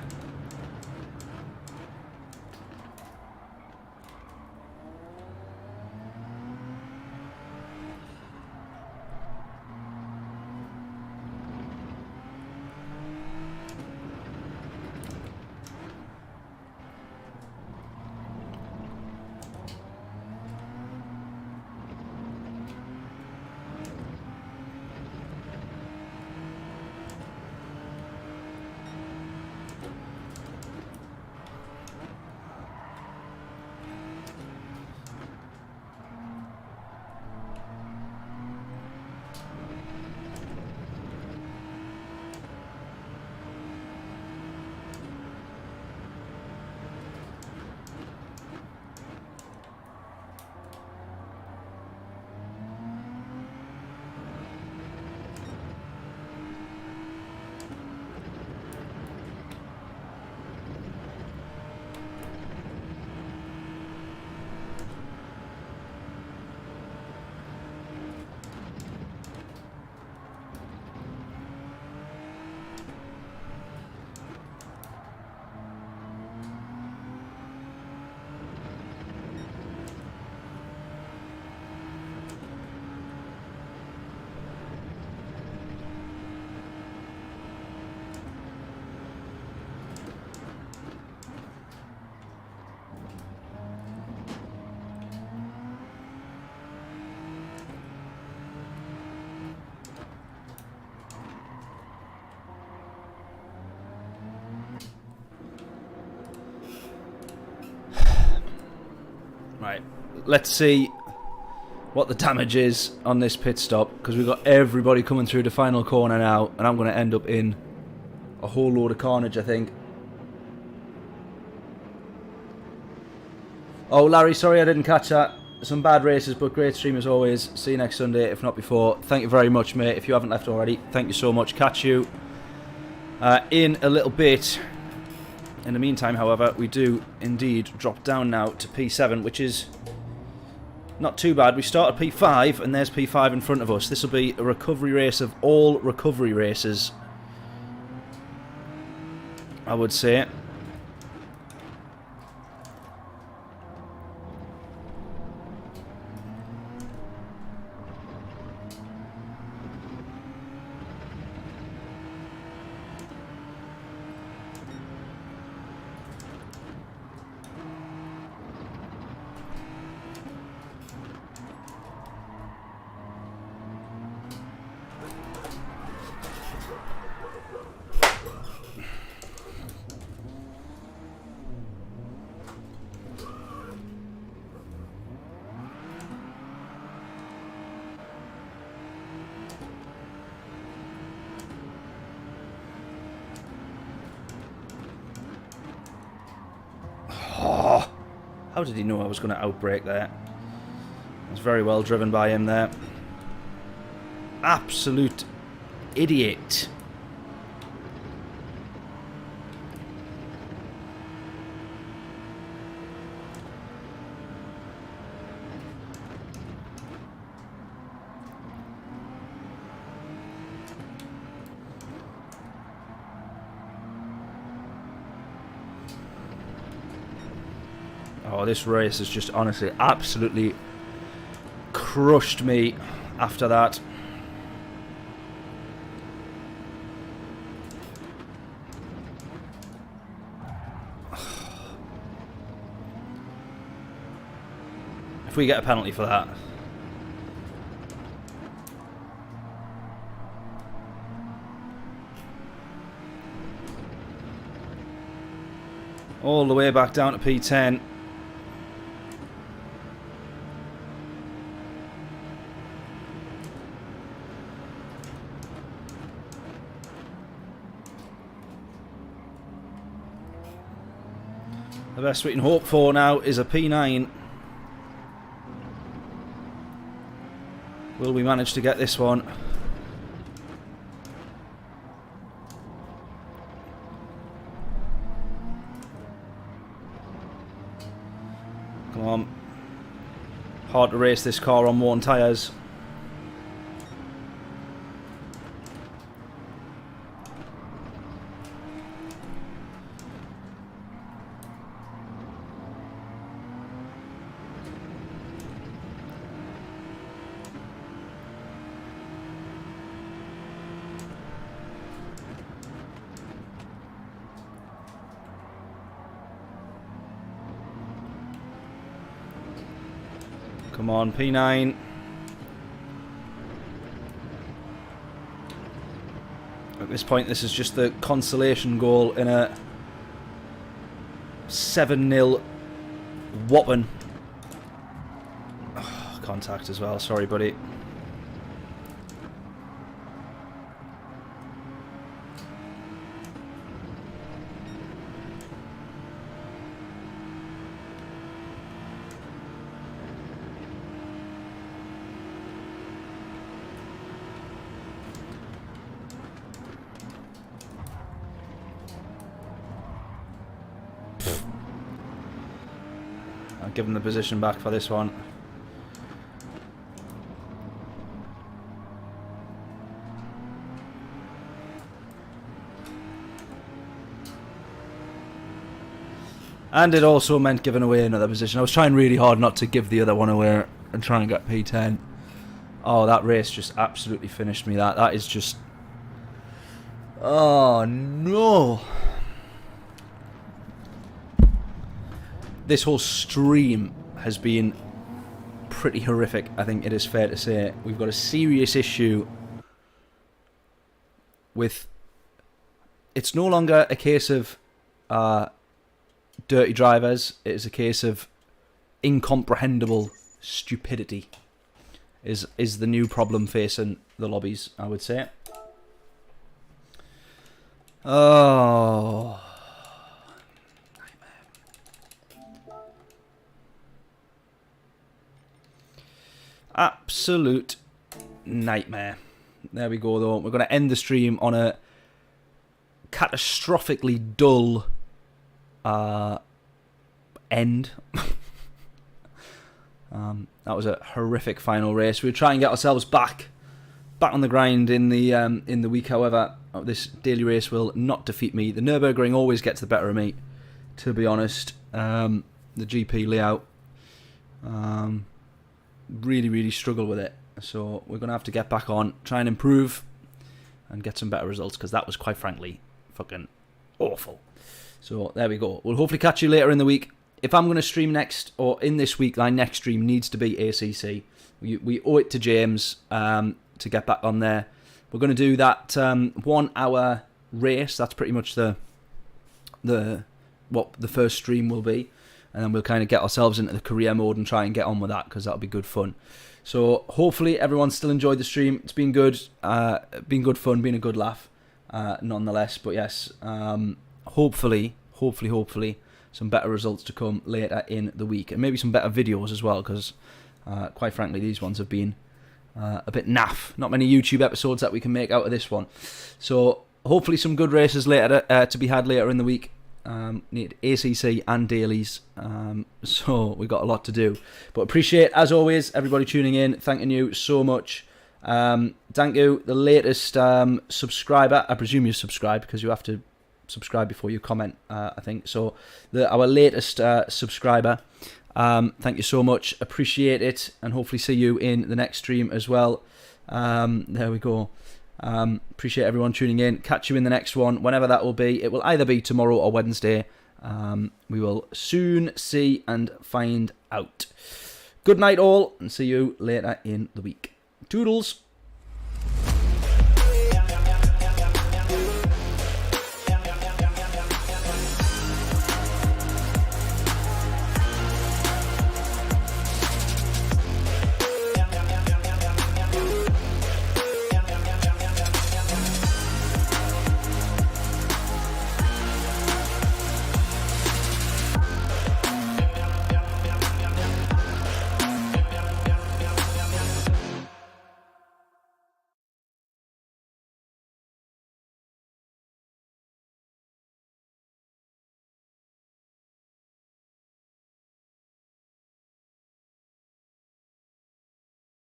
Right, let's see what the damage is on this pit stop, because we've got everybody coming through the final corner now, and I'm going to end up in a whole load of carnage, I think. Oh, Larry, sorry I didn't catch that. Some bad races, but great stream as always. See you next Sunday, if not before. Thank you very much, mate. If you haven't left already, thank you so much. Catch you in a little bit. In the meantime, however, we do indeed drop down now to P7, which is not too bad. We start at P5, and there's P5 in front of us. This will be a recovery race of all recovery races, I would say. How did he know I was going to outbrake there? It was very well driven by him there. Absolute idiot. Oh, this race has just honestly absolutely crushed me after that. we get a penalty for that. All the way back down to P10. The best we can hope for now is a P9. Will we manage to get this one? Come on. Hard to race this car on worn tyres. Come on, P9. At this point, this is just the consolation goal in a 7-0 whopping. Oh, contact as well. Sorry, buddy. I'll give him the position back for this one. And it also meant giving away another position. I was trying really hard not to give the other one away and try and get P10. Oh, that race just absolutely finished me. That is just... Oh, no. This whole stream has been pretty horrific, I think it is fair to say. We've got a serious issue with... It's no longer a case of dirty drivers. It is a case of incomprehensible stupidity is the new problem facing the lobbies, I would say. Oh... Absolute nightmare. There we go, though. We're going to end the stream on a catastrophically dull end. That was a horrific final race. We'll try and get ourselves back on the grind in the week. However, this daily race will not defeat me. The Nürburgring always gets the better of me, to be honest. The GP layout. Really struggle with it, so we're gonna have to get back on, try and improve and get some better results, because that was quite frankly fucking awful. So there we go. We'll hopefully catch you later in the week. If I'm going to stream next, or in this week, my next stream needs to be ACC. We owe it to James to get back on there. We're going to do that 1 hour race. That's pretty much what the first stream will be. And then we'll kind of get ourselves into the career mode and try and get on with that, because that'll be good fun. So hopefully everyone still enjoyed the stream. It's been good. Been good fun. Been a good laugh, nonetheless. But yes, hopefully, some better results to come later in the week, and maybe some better videos as well. Because quite frankly, these ones have been a bit naff. Not many YouTube episodes that we can make out of this one. So hopefully some good races later to be had later in the week. Need ACC and dailies, so we've got a lot to do, but appreciate, as always, everybody tuning in. Thanking you so much. Thank you, the latest subscriber. I presume you subscribe, because you have to subscribe before you comment, I think. So our latest subscriber, thank you so much, appreciate it, and hopefully see you in the next stream as well. There we go. Appreciate everyone tuning in. Catch you in the next one, whenever that will be. It will either be tomorrow or Wednesday. We will soon see and find out. Good night all, and see you later in the week. Toodles.